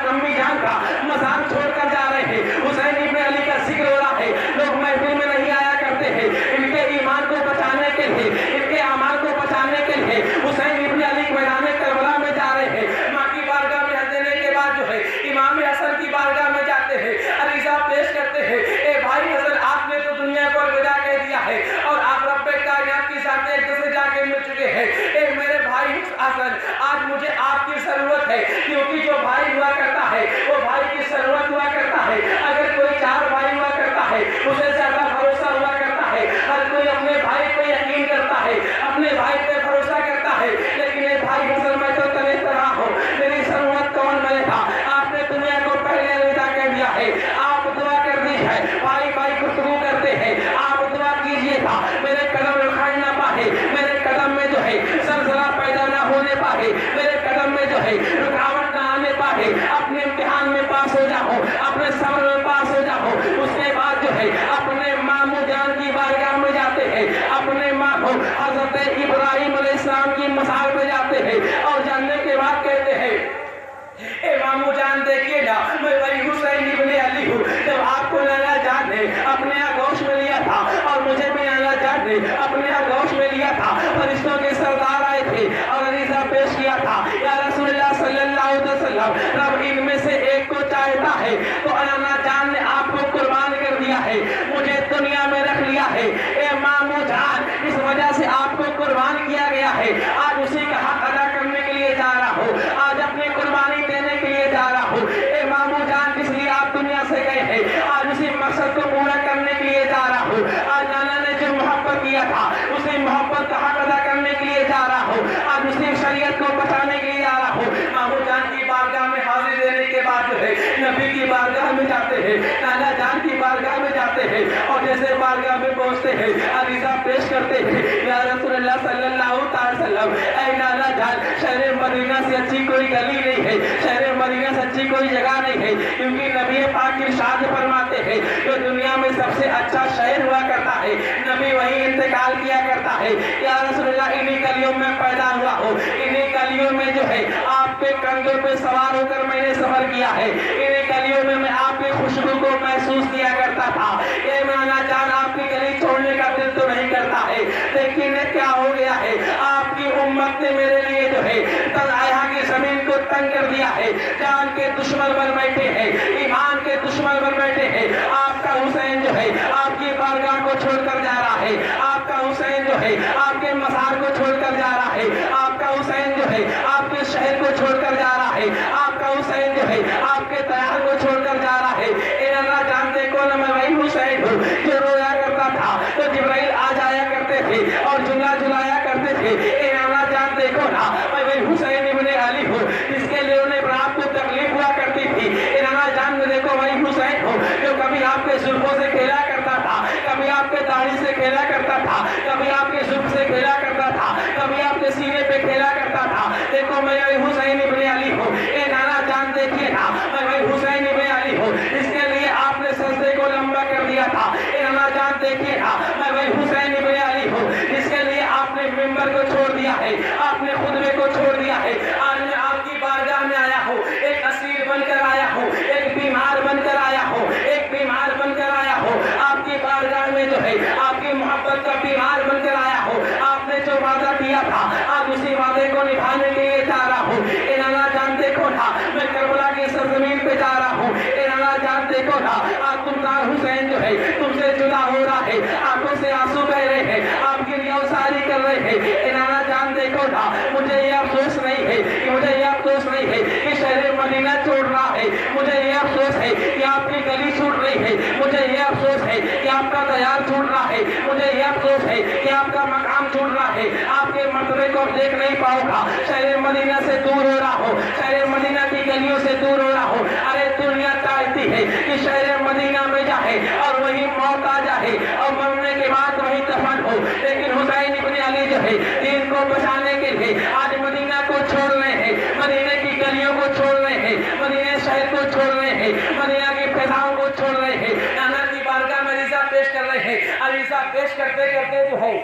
अम्मी जान का मज़ार छोड़कर जा रहे हैं। हुसैन इब्ने अली का जिक्र हो रहा है, लोग महफिल में नहीं आया करते हैं, इनके ईमान को बचाने के लिए, इनके अमाल को बचाने के लिए हुसैन इब्ने अली मैदान करबला में जा रहे हैं। माँ की बारगाह में हज देने के बाद जो है इमाम हसन की बारगाह में जाते हैं, अरीज़ा पेश करते हैं। ए भाई हसन, आपने तो दुनिया को अलविदा कह दिया है और आप रब्बे कायनात की साथ एक दूसरे जाके मिल चुके हैं। ए मेरे भाई हसन, आज मुझे आपकी जरूरत है, क्योंकि जो भाई हुआ करता है वो भाई की जरूरत हुआ करता है। अगर कोई चार भाई हुआ करता है उसे ज्यादा भरोसा हुआ करता है। हर कोई अपने भाई पे यकीन करता है, अपने भाई पे भरोसा करता है, लेकिन ये भाई हसन मैं तो तने तरह हूँ, मेरी जरूरत कौन बनेगा? आपने दुनिया को पहले अलविदा कह दिया है, आप दुआ कर दी है, भाई भाई गुफ्तगू करते हैं, आप दुआ कीजिएगा मेरे कदम रुखाई ना पाए, मेरे कदम में जो है सलसला पैदा ना होने पाए, मेरे कदम में जो है रुकावट ना आने पाए, अपने इम्तिहान में पास हो जाओ, अपने सब्र में पास हो जाओ। उसके बाद जो है अपने मामू जान की बारगाह में जाते हैं, अपने मामू हजरत इब्राहिम अलैहिस्सलाम की मसाल पे जाते हैं और जानने के बाद कहते हैं, ए मामू जान देखिए ना, मैं वही हुसैन इब्ने अली हूँ। जब आपको नाना जान ने अपने आगोश में लिया था और मुझे भी नाना जान ने अपने आगोश में लिया था, फरिश्तों के सरदार आए थे और अरीज़ा पेश किया था, या रसूलुल्लाह सल्लल्लाहु अलैहि वसल्लम, रब इनमें से एक को चाहता है तो नाना जान ने आपको कुर्बान कर दिया है, मुझे दुनिया में रख लिया है। ए मामू जान, इस वजह से आपको कुर्बान किया गया है, आज उसी का हक अदा करने के लिए जा रहा हूँ, आज अपनी कुर्बानी देने के लिए जा रहा हूँ। ए मामू जान, इसलिए आप दुनिया से गए हैं, आज उसी मकसद को पूरा करने के लिए जा रहा हूँ। आज नाना ने जो मोहब्बत किया था उसी मोहब्बत का हक अदा करने के लिए जा रहा हूँ, आज उसी शरीयत को बचाने के लिए जा रहा हूँ। मामू जान की बारगाह में हाजिर देने के बाद जो है नबी की बारगाह में जाते हैं, नाना जान की बारगाह में जाते हैं और जैसे बारगाह में पहुंचते हैं अरीज़ा पेश करते हैं, या रसूलुल्लाह सल्लल्लाहु अलैहि वसल्लम, ऐ नाना जान, शहर मदीना से अच्छी कोई गली नहीं है, शहर मदीना से अच्छी कोई जगह नहीं है, क्योंकि नबी पाक इरशाद फरमाते हैं जो दुनिया में सबसे अच्छा शहर हुआ करता है नबी वही इंतकाल किया करता है। या रसूलुल्लाह, इन्हीं गलियों में पैदा हुआ हो, इन्हीं गलियों में जो है आपके कंधों पे सवार होकर मैंने सफर किया है, इन्हीं गलियों में मैं आपकी खुशबू को महसूस किया करता था। ये नाना जान, आपकी गली छोड़ने का दिल तो नहीं करता है, लेकिन क्या हो गया है, आपकी उम्मत ने मेरे लिए जो है यहाँ की जमीन को तंग कर दिया है, जान के दुश्मन बन बैठे हैं, ईमान के दुश्मन बन बैठे हैं। आपका हुसैन जो है आपकी बारगाह को छोड़कर जा रहा है, आपका हुसैन जो है आपके मज़ार को छोड़कर जा रहा है, आपका हुसैन जो है आपके शहर को छोड़कर जा रहा है, आपका हुसैन जो है आपके तैयार को छोड़कर जा रहा है। ए अल्लाह जानते को ना, मैं वही हुसैन हूँ जो रोया करता था तो जिब्राइल आ जाया करते थे और झुला झुलाया करते थे। ए अल्लाह जान देखो ना, मैं वही हुसैन इब्ने अली हूँ जिसके लिए उन्हें रात को तकलीफ हुआ करती थी। ए अल्लाह जान देखो, वही हुसैन हूँ जो कभी आपके जुल्फों से खेला करता था, कभी आपके दाढ़ी से खेला करता था, कभी आपके जुल्फ से है कि आपकी गली छूट रही है, मुझे ये अफसोस है कि आपका तैयार छूट रहा है, मुझे ये अफसोस है कि आपका मकाम छूट रहा है, आपके मर्तबे को देख नहीं पाऊंगा, शहर मदीना से दूर हो रहा हो, शहर मदीना की गलियों से दूर हो रहा हो। अरे दुनिया चाहती है कि शहर मदीना में जाए और वही मौत आ जाए और मरने के बाद वही दफन हो, लेकिन हुसैन इब्न अली जो है दीन को बचाने के लिए आज मदीना को छोड़ रहे हैं, मदीने की गलियों को छोड़ रहे हैं, मदीने शहर को छोड़ रहे हैं, मदीना की फिजाओं को छोड़ रहे हैं, नाना की बारगाह में अरीज़ा पेश कर रहे हैं। अरीज़ा पेश करते करते जो है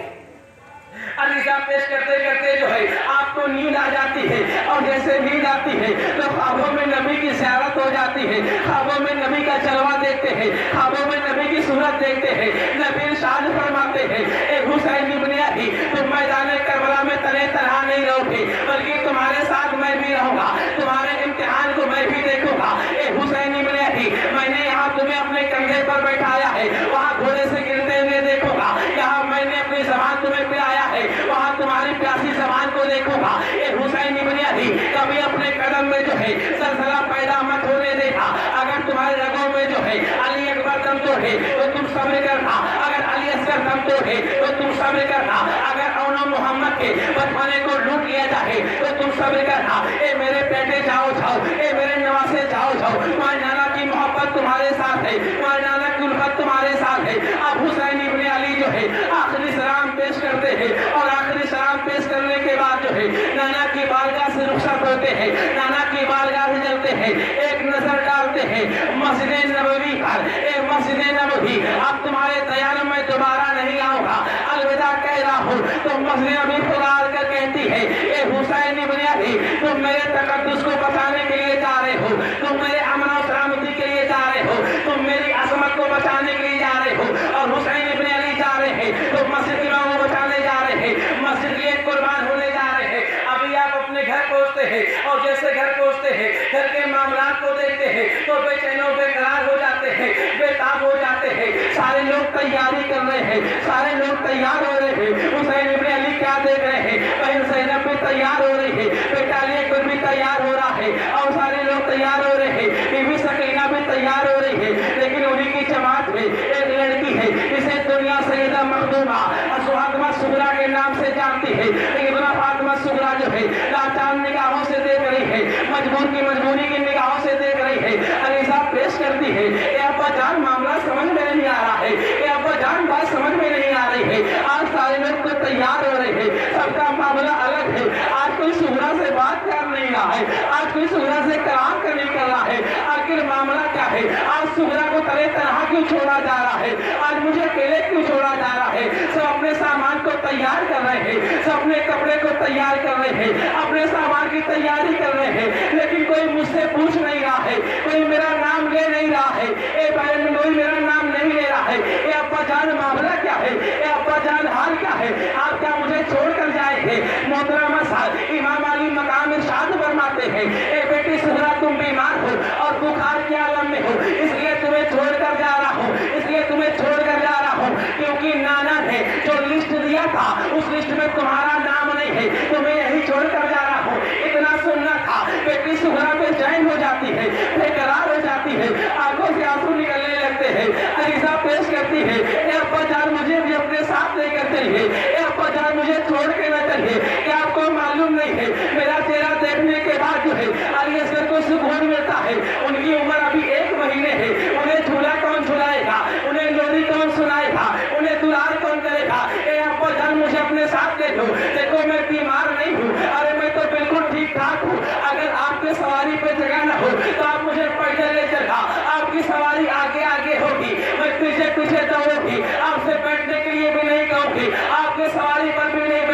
अरीज़ा पेश करते करते जो है आपको नींद आ जाती है और जैसे नींद आती है तो ख्वाबों में नबी की ज़ियारत हो जाती है, ख्वाबों में नबी का जलवा देखते हैं, ख्वाबों में नबी की सूरत देखते हैं। नबी इरशाद फरमाते हैं, ए हुसैन इब्न अली, तुम मैदान करबला में तने तनहा नहीं रहोगे, बल्कि तुम्हारे साथ मैं भी रहूंगा, तुम्हारे इम्तिहान को मैं भी देखूंगा। ए हुसैन इब्न अली, मैंने यहाँ तुम्हें अपने कंधे पर बैठाया है, वहाँ घोड़े से गिरते हुए देखूंगा, यहाँ मैंने अपनी ज़बान तुम्हें पिलाया है, वहाँ तुम्हारी प्यासी ज़बान को देखूंगा। ए हुसैन इब्न अली, कभी अपने कदम में जो है सलसला पैदा मत होने देना। अगर तुम्हारे रगों में जो है अली अकबर दम तोड़े तो तुम सब्र करना, अगर अली असगर दम तोड़े तो तुम सब्र करना, अगर औनो मोहम्मद के बचपने को लूट लिया जाए तो तुम सब्र करना। ए मेरे बेटे जाओ जाओ, ए मेरे नवासे जाओ जाओ, तुम्हारे नाना की मोहब्बत तुम्हारे साथ है, तुम्हारे नाना की उल्फत तुम्हारे साथ है। अब हुसैन इब्न अली जो है आखिरी सलाम पेश करते हैं और आखिरी सलाम पेश करने के बाद जो है नाना की बारगाह से रुखसत होते हैं, नाना की बारगाह से चलते हैं, एक नजर डालते हैं मस्जिद नबवी पर। ए मस्जिद नबवी, अब तुम्हारे तैयार में दोबारा नहीं आऊंगा, अलविदा कह रहा हूँ। तो मस्जिद नबवी पुकार कर कहती है, ए हुसैन इब्न अली, तुम मेरे तकद्दुस को बचाने के लिए जा रहे हो, तुम मेरे अमन और सलामती के लिए जा रहे हो, तुम मेरी अजमत को बचाने के लिए जा रहे हो। और हुसैन इब्न अली जा रहे हैं तो मस्जिद इमाम को बचाने जा रहे हैं, मस्जिद के लिए कुर्बान होने जा रहे हैं। अभी आप अपने घर पहुंचते हैं और जैसे घर पहुंचते हैं घर के मामलात को देखते हैं तो बेचैनो बेकरार हो जाते हैं, बेताब हो जाते हैं। सारे लोग तैयारी कर रहे हैं, सारे लोग तैयार हो रहे हैं। हुसैन इब्न अली क्या देख रहे हैं, बहन ज़ैनब भी तैयार हो रही है, बेटा अली अकबर भी तैयार हो रहा है और सारे लोग तैयार हो रहे हैं, बीवी सकीना भी तैयार हो रही है। लेकिन उन्हीं की जमात में एक लड़की है जिसे दुनिया सैयदा मखदूमा फातिमा सुगरा के नाम से जानती है, लेकिन फातिमा सुगरा जो है लाचार निगाहों से देख रही है, मजबूर की मजबूरी की निगाहों से देख रही है। अरीज़ा पेश करती है, ए अब्बा जान मामला समझ में नहीं आ रहा है, ए अब्बा जान बात समझ में नहीं आ रही है। आज सारे लोग तो तैयार हो रहे हैं, सबका मामला अलग है। आज कोई सुगरा से बात कर नहीं रहा है, आज कोई सुगरा से कलाम कर नहीं कर रहा है। आखिर मामला क्या है, आज सुगरा को तले तरह क्यों छोड़ा जा रहा है, आज मुझे अकेले क्यों छोड़ा जा रहा है। सब अपने सामान को तैयार कर रहे हैं, सब अपने कपड़े को तैयार कर रहे हैं, अपने सामान की तैयारी कर रहे हैं, लेकिन कोई मुझसे पूछ नहीं रहा है, कोई मेरा नाम ले नहीं रहा है। ए बहन, कोई मेरा नाम नहीं ले रहा है। ए अब्बा जान मामला क्या है, ए अब्बा जान हाल क्या है, आप क्या मुझे छोड़कर जाएंगे। मोहतरम साहब इमाम अली मकाम इरशाद फरमाते हैं, ए बेटी सुगरा तुम बीमार हो और बुखार के आलम में हो, इसलिए तुम्हें छोड़कर जा रहा हूँ, इसलिए तुम्हें छोड़कर जा रहा हूँ, क्योंकि नाना ने जो लिस्ट दिया था उस लिस्ट में तुम्हारा नाम नहीं है, तुम्हें यही छोड़कर जा रहा हूँ। इतना सुनना था। बेटी सुगरा बेचैन हो जाती है, बेकरार हो जाती है, आंखों से आंसू निकलने लगते हैं। अरीज़ा पेश करती है, ए अब्बा जान मुझे भी अपने साथ लेकर चलिए, ए अब्बा जान मुझे छोड़ के न चलिए। क्या आपको मालूम नहीं है मेरा चेहरा देखने के बाद जो है अली असगर को सुकून मिलता है। उनकी उम्र अभी 1 महीने है, उन्हें झूला कौन झुलाएगा, उन्हें लोरी कौन सुनाएगा, उन्हें दुलार कौन करेगा। ए अब्बा जान मुझे अपने साथ ले लो, देखो मैं बीमार नहीं हूँ, अरे मैं तो बिल्कुल ठीक ठाक हूँ। अगर आपके सवारी पे जगह न हो तो आप मुझे पैदल ले चलना, आपकी सवारी आगे आगे होगी, मैं पीछे पीछे दौड़ूंगी, आपसे बैठने के लिए भी नहीं कहूँगी, आपके सवारी पर भी नहीं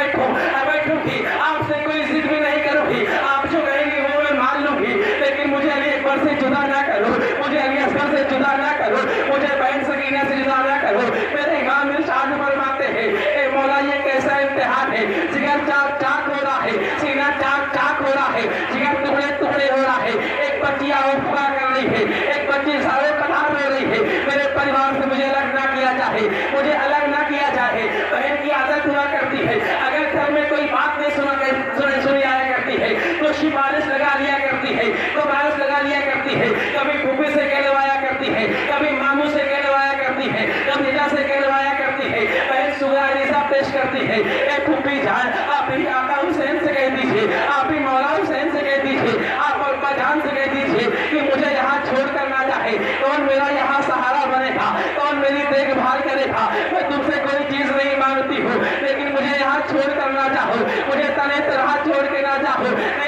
बैठूंगी, आपसे कोई जिद भी नहीं करूँगी, आप जो कहेंगे वो मैं मान लूंगी। लेकिन मुझे अली अकबर से जुदा ना करो, मुझे अली असगर से जुदा ना करो, मुझे बहन सकीना से जुदा ना करो। मेरे इमाम इरशाद फरमाते हैं, ए मौला ये कैसा इम्तिहान है, जिगर चाक चाक हो रहा है, सीना चाक चाक हो रहा है, जिगर टुकड़े टुकड़े हो रहा है। एक बच्ची आउफा कर रही है, एक बच्ची सारे कतार रो रही है, मेरे परिवार से मुझे अलग ना किया जाए, मुझे अलग ना किया जाए। बहन की आदत हुआ करती है, अगर घर में कोई बात नहीं सुनी आया करती है तो सिफारिश लगा लिया करती है, तो बारिश लगा लिया करती है, कभी फूफी से कहलवाया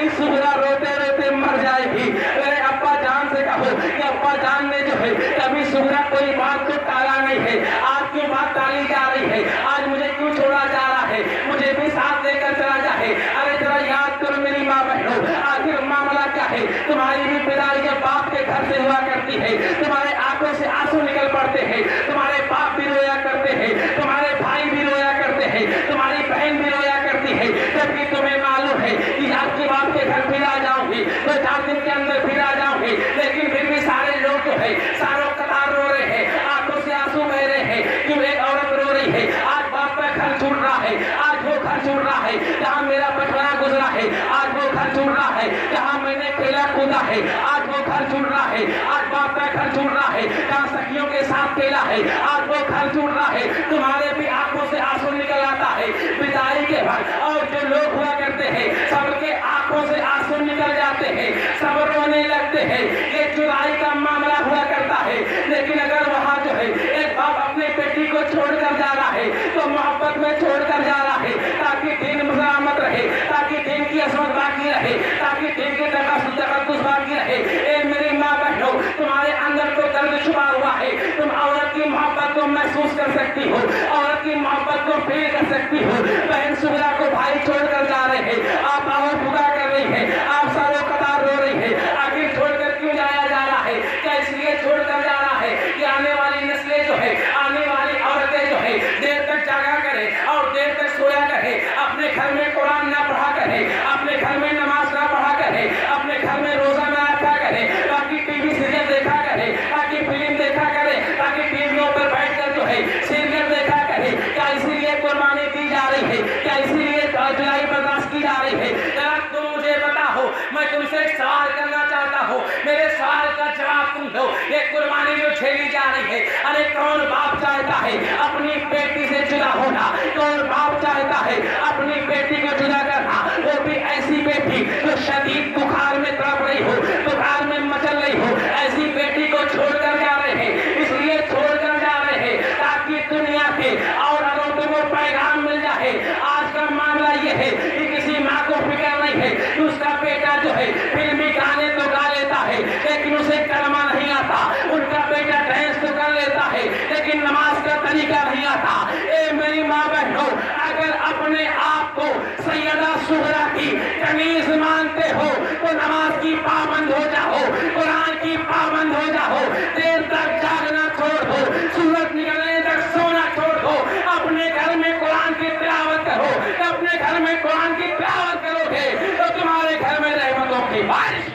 बहन सुगरा रोते रोते मर जाएगी। मेरे अब्बा जान से कहो कि अब्बा जान ने जो है कभी सुगरा कोई बात को टाला नहीं है, आज क्यों बात टाली जा रही है, आज मुझे क्यों छोड़ा जा रहा है, मुझे भी साथ लेकर चला जाए। अरे जरा याद करो मेरी माँ बहनों, आखिर मामला क्या है। तुम्हारी भी विदाई जब बाप के घर से हुआ करती है, तुम्हारे आंखों से आंसू निकल पड़ते हैं, तुम्हारे बाप भी रोया करते हैं, तुम्हारे भाई भी रोया करते हैं, तुम्हारी बहन भी रोया करती है, जबकि तुम्हें मालूम है कि आपके बाप के घर फिर आ जाऊंगी, 2-4 दिन के अंदर फिर आ जाऊंगी, लेकिन फिर भी सारे लोग जो है सारों कतार रो रहे हैं, आंखों से आंसू बह रहे हैं। क्यों एक औरत रो रही है, आज बाप का घर छूट रहा है, आज वो घर छूट रहा है जहाँ मेरा बचपना गुजरा है, आज वो घर छूट रहा है जहाँ मैंने खेला कूदा है, आज वो घर छूट रहा है, आज बाप का घर छूट रहा है जहाँ सखियों के साथ खेला है, आज वो घर छूट रहा है। तुम्हारे भी आंखों से आंसू निकल आता है विदाई के बाद, और जो लोग हुआ करते हैं सबके आंखों से आंसू निकल जाते हैं, सब रोने लगते हैं। ये जुदाई का मामला हुआ करता है, लेकिन अगर वहाँ जो है एक बाप अपने बेटी को छोड़कर जा रहा है तो मोहब्बत में छोड़कर जा रहा है, ताकि दिन सलामत रहे, ताकि दिन की असमत बाकी रहे, ताकि दिन की तकद्दुस बाकी रहे। ए मेरी माँ बहनों, तुम्हारे अंदर तो दर्द छुपा हुआ है, तुम औरत की मोहब्बत को महसूस कर सकती हो, औरत की मोहब्बत को फील कर सकती हो। बहन सुगरा को भाई छोड़कर जा रहे हैं, आप आओ पुकार कर रही है, आप सारों कतार रो रही है, आखिर छोड़कर क्यों जाया जा रहा है, क्या इसलिए छोड़कर जा रहा है कि आने वाली नस्लें जो है, आने वाली औरतें जो है देर तक जागा करे और देर तक सोया करे, अपने घर में कुरान ना पढ़ा करे, अपने घर में नमाज ना पढ़ा करे, अपने घर में रोजा ना रखा करे, ताकि टीवी सीरियल देखा करे, ताकि फिल्म देखा करे, ताकि टीवियों पर बैठकर जो है सीरियल देखा करे। क्या इसीलिए कुर्बानी दी जा रही है, क्या इसीलिए जुदाई बर्दाश्त की जा रही है? जरा तुम मुझे बताओ, मैं तुमसे एक सवाल करना चाहता हूँ, मेरे सवाल का जवाब तुम दो। ये कुर्बानी जो झेली जा रही है, अरे कौन बाप चाहता है अपनी बेटी से जुदा होना, कौन बाप चाहता है अपनी बेटी को जुदा करना, वो भी ऐसी बेटी जो शदीद बुखार में तड़प रही हो, बुखार में मचल रही हो, ऐसी बेटी को छोड़कर जा रहे हैं। इसलिए छोड़कर जा रहे हैं ताकि दुनिया के और औरतों को पैगाम मिल जाए। आज का मामला ये है कि किसी माँ को फिक्र नहीं है कि उसका बेटा जो है फिल्मी गाने तो गा लेता है, लेकिन उसे कलमा नहीं आता, उनका बेटा डांस तो कर लेता है, लेकिन नमाज का तरीका नहीं आता। ए मेरी माँ बहनों, अगर अपने आप को सैयदा सुगरा की कनीज मानते हो तो नमाज की पाबंद हो जाओ, कुरान की पाबंद हो जाओ, देर तक जागना छोड़ दो, सूरज निकलने तक सोना छोड़ दो, अपने घर में कुरान की तिलावत करो, अपने घर में कुरान की तिलावत करोगे तो तुम्हारे घर में रहमतों की बारिश।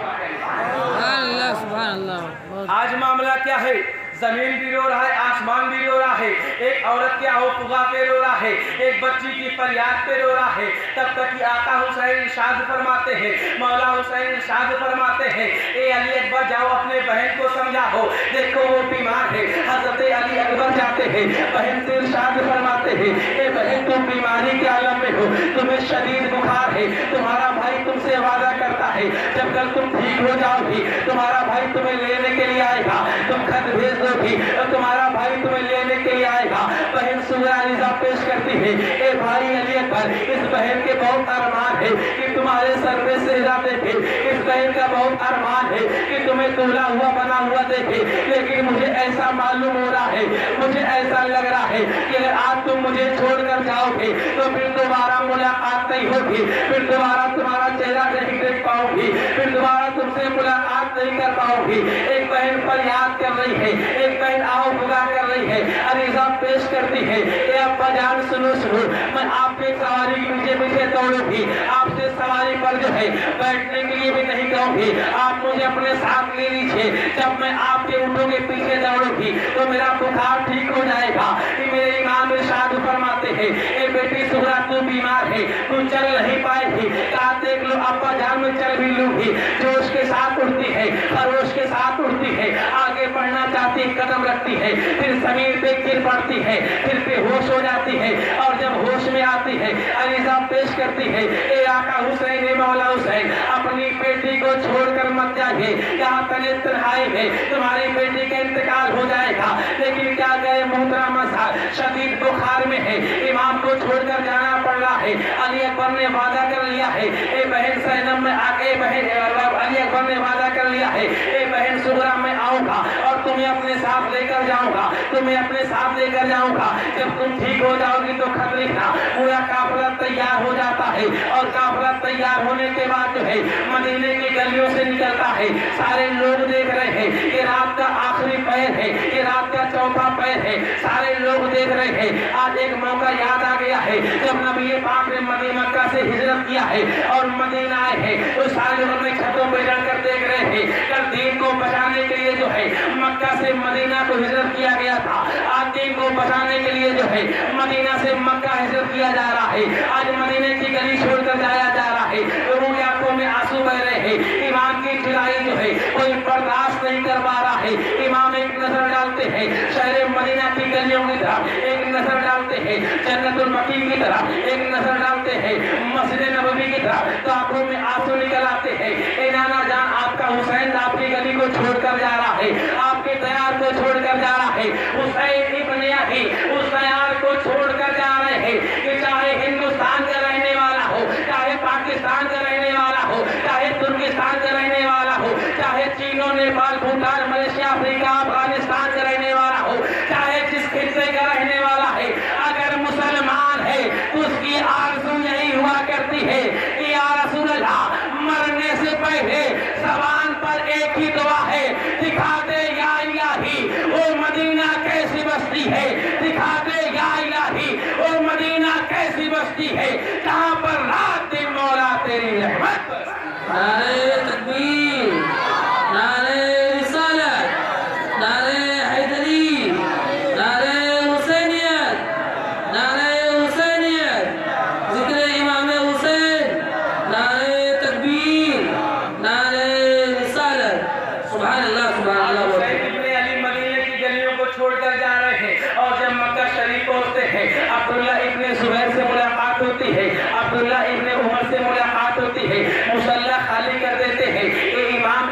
आज मामला क्या है, जमीन भी रो रहा है, आसमान भी रो रहा है, एक औरत के आओ पुगा पे रो रहा है, एक बच्ची की फरियाद पे रो रहा है। तब तक कि आका हुसैन इरशाद फरमाते हैं, मौला हुसैन इरशाद फरमाते हैं, ए अली अकबर जाओ अपने बहन को समझाओ, देखो वो बीमार है। हजरत अली अकबर जाते हैं, बहन से इरशाद फरमाते हैं, ए बहन तुम बीमारी के आलम में हो, तुम्हें शदीद बुखार है, तुम्हारा भाई तुमसे वादा करता है जब कल तुम ठीक हो जाओगी तुम्हारा भाई तुम्हें लेने के लिए आएगा, तुम खत भेज दोगी तो तुम्हारा भाई तुम्हें लेने के लिए आएगा। बहन सुगरा रिजा पेश करती है, ए भाई अली अकबर, इस बहन के बहुत अरमान है कि तुम्हारे सर पे सेहरा देखे, इस बहन का बहुत अरमान है कि तुम्हें दूल्हा हुआ बना हुआ देखे, लेकिन मुझे ऐसा मालूम हो रहा है, मुझे ऐसा लग रहा है कि अगर आज तुम मुझे छोड़कर जाओगे तो फिर दोबारा मुलाकात नहीं होगी, फिर दोबारा तुम्हारा चेहरा नहीं देख पाओगी, फिर दोबारा तुमसे मुलाकात नहीं कर पाओगी। एक बहन पर याद कर रही है, एक बहन आओ बुला कर रही है, अरीजा पेश करती है, ए अब्बा जान सुनो सुनो, मैं आपके सवारी के पीछे पीछे दौड़ूंगी, आपसे सवारी पर जो है बैठने के लिए भी नहीं कहूंगी, आप मुझे अपने साथ ले लीजिए, जब मैं आपके ऊँटों के पीछे दौड़ूंगी तो मेरा बुखार ठीक हो जाएगा। कि मेरे इमाम इरशाद फरमाते हैं, ए बेटी सुगरा तू बीमार है, तू चल नहीं पाएगी, कहा देख लो अब्बा जान मैं चल भी लूंगी। जोश के साथ उठती है, खरोश के साथ उठती है, आगे बढ़ना चाहती है, कदम रखती है, फिर जमीन पे गिर पड़ती है, फिर बेहोश हो जाती है, और जब होश में आती है ہے عریضہ پیش کرتی ہے، اے آقا حسین مولا حسین اپنی بیٹی کو چھوڑ کر مت جائیے، یہاں تنہائی میں تمہاری بیٹی کا انتقال ہو جائے گا۔ لیکن کیا گئے محترمہ صاحب شدید بخار میں ہے، امام کو چھوڑ کر جانا پڑ رہا ہے۔ علی اکبر نے وعدہ کر لیا ہے، اے بہن زینب میں آگے علی اکبر نے وعدہ کر لیا ہے، اے بہن صغرا میں آؤں گا اور تمہیں اپنے ساتھ لے کر جاؤں گا، تمہیں اپنے ساتھ لے کر جاؤں گا، جب تم ٹھیک ہو جاؤ گی تو خط لکھنا۔ پورا قافلہ تیار ہو جاتا ہے اور قافلہ تیار ہونے کے بعد جو ہے مدینے کی گلیوں سے نکلتا ہے، سارے لوگ دیکھ رہے ہیں، یہ رات کا آخری پہر ہے، یہ رات کا چوتھا پہر ہے، سارے لوگ دیکھ رہے ہیں۔ آج ایک موقع یاد آ گیا ہے جب نبی پاک نے مکہ سے ہجرت کیا ہے اور مدینہ آئے ہیں، تو سارے لوگ اپنے چھتوں پہ چڑھ کر دیکھ رہے ہیں۔ کل دین کو بچانے کے لیے جو ہے مکہ سے مدینہ کو ہجرت کیا گیا تھا، آج دین کو بچانے کے لیے جو ہے مدینہ سے مکہ ہجرت کیا جا رہا ہے، آج مدینے کی گلی چھوڑ کر جایا جا رہا ہے، لوگوں کی آنکھوں میں آنسو بہ رہے ہیں۔ امام کی جدائی جو ہے کوئی برداشت نہیں کر پا رہا ہے۔ امام ایک نظر ڈالتے ہیں شہر مدینہ کی گلیوں کی طرف، ایک نظر ڈالتے ہیں جنت المقیم کی طرف، ایک نظر ڈالتے ہیں مسجد نبوی کی طرف، تو آنکھوں میں آنسو نکل آتے ہیں۔ اے نانا جان آپ کا حسین آپ کی گلی کو چھوڑ کر جا رہا ہے، آپ کے دیار کو چھوڑ کر جا رہا ہے، حسین ابن علی اس دیار کو چھوڑ کر جا رہے ہیں کہ چاہے ہندوستان کا رہنے والا ہو، چاہے پاکستان کا رہنے والا ہو، چاہے ترکستان کا رہنے والا ہو، چاہے چین و نیپال بھوٹان ملیشیا افریقہ افغانستان کا رہنے والا ہو، چاہے جس خطے کا رہنے والا ہے، اگر مسلمان ہے تو اس کی آرزو یہی ہوا کرتی ہے کہ یا رسول اللہ مرنے سے پہلے زبان پر ایک ہی دعا ہے، دکھا دے یا الہی وہ مدینہ کیسی بستی ہے، دکھا دے یا الہی وہ مدینہ کیسی بستی ہے جہاں پر رات دن مولا تیری رحمت۔ نعرہ تکبیر، نعرہ رسالت، نعرہ حیدری، نعرہ حسینیت، نعرہ حسینیت، ذکر امام حسین، نعرہ تکبیر، نعرہ رسالت۔ سبحان اللہ سبحان اللہ۔ حسین ابن علی مدینے کی گلیوں کو چھوڑ کر جا رہے ہیں اور جب مکہ شریف پہنچتے ہیں عبداللہ ابن زبیر سے ملاقات ہوتی ہے، عبداللہ ابن عمر سے ملاقات ہوتی ہے، مصلح خالی کر دیتے ہیں۔ اے امام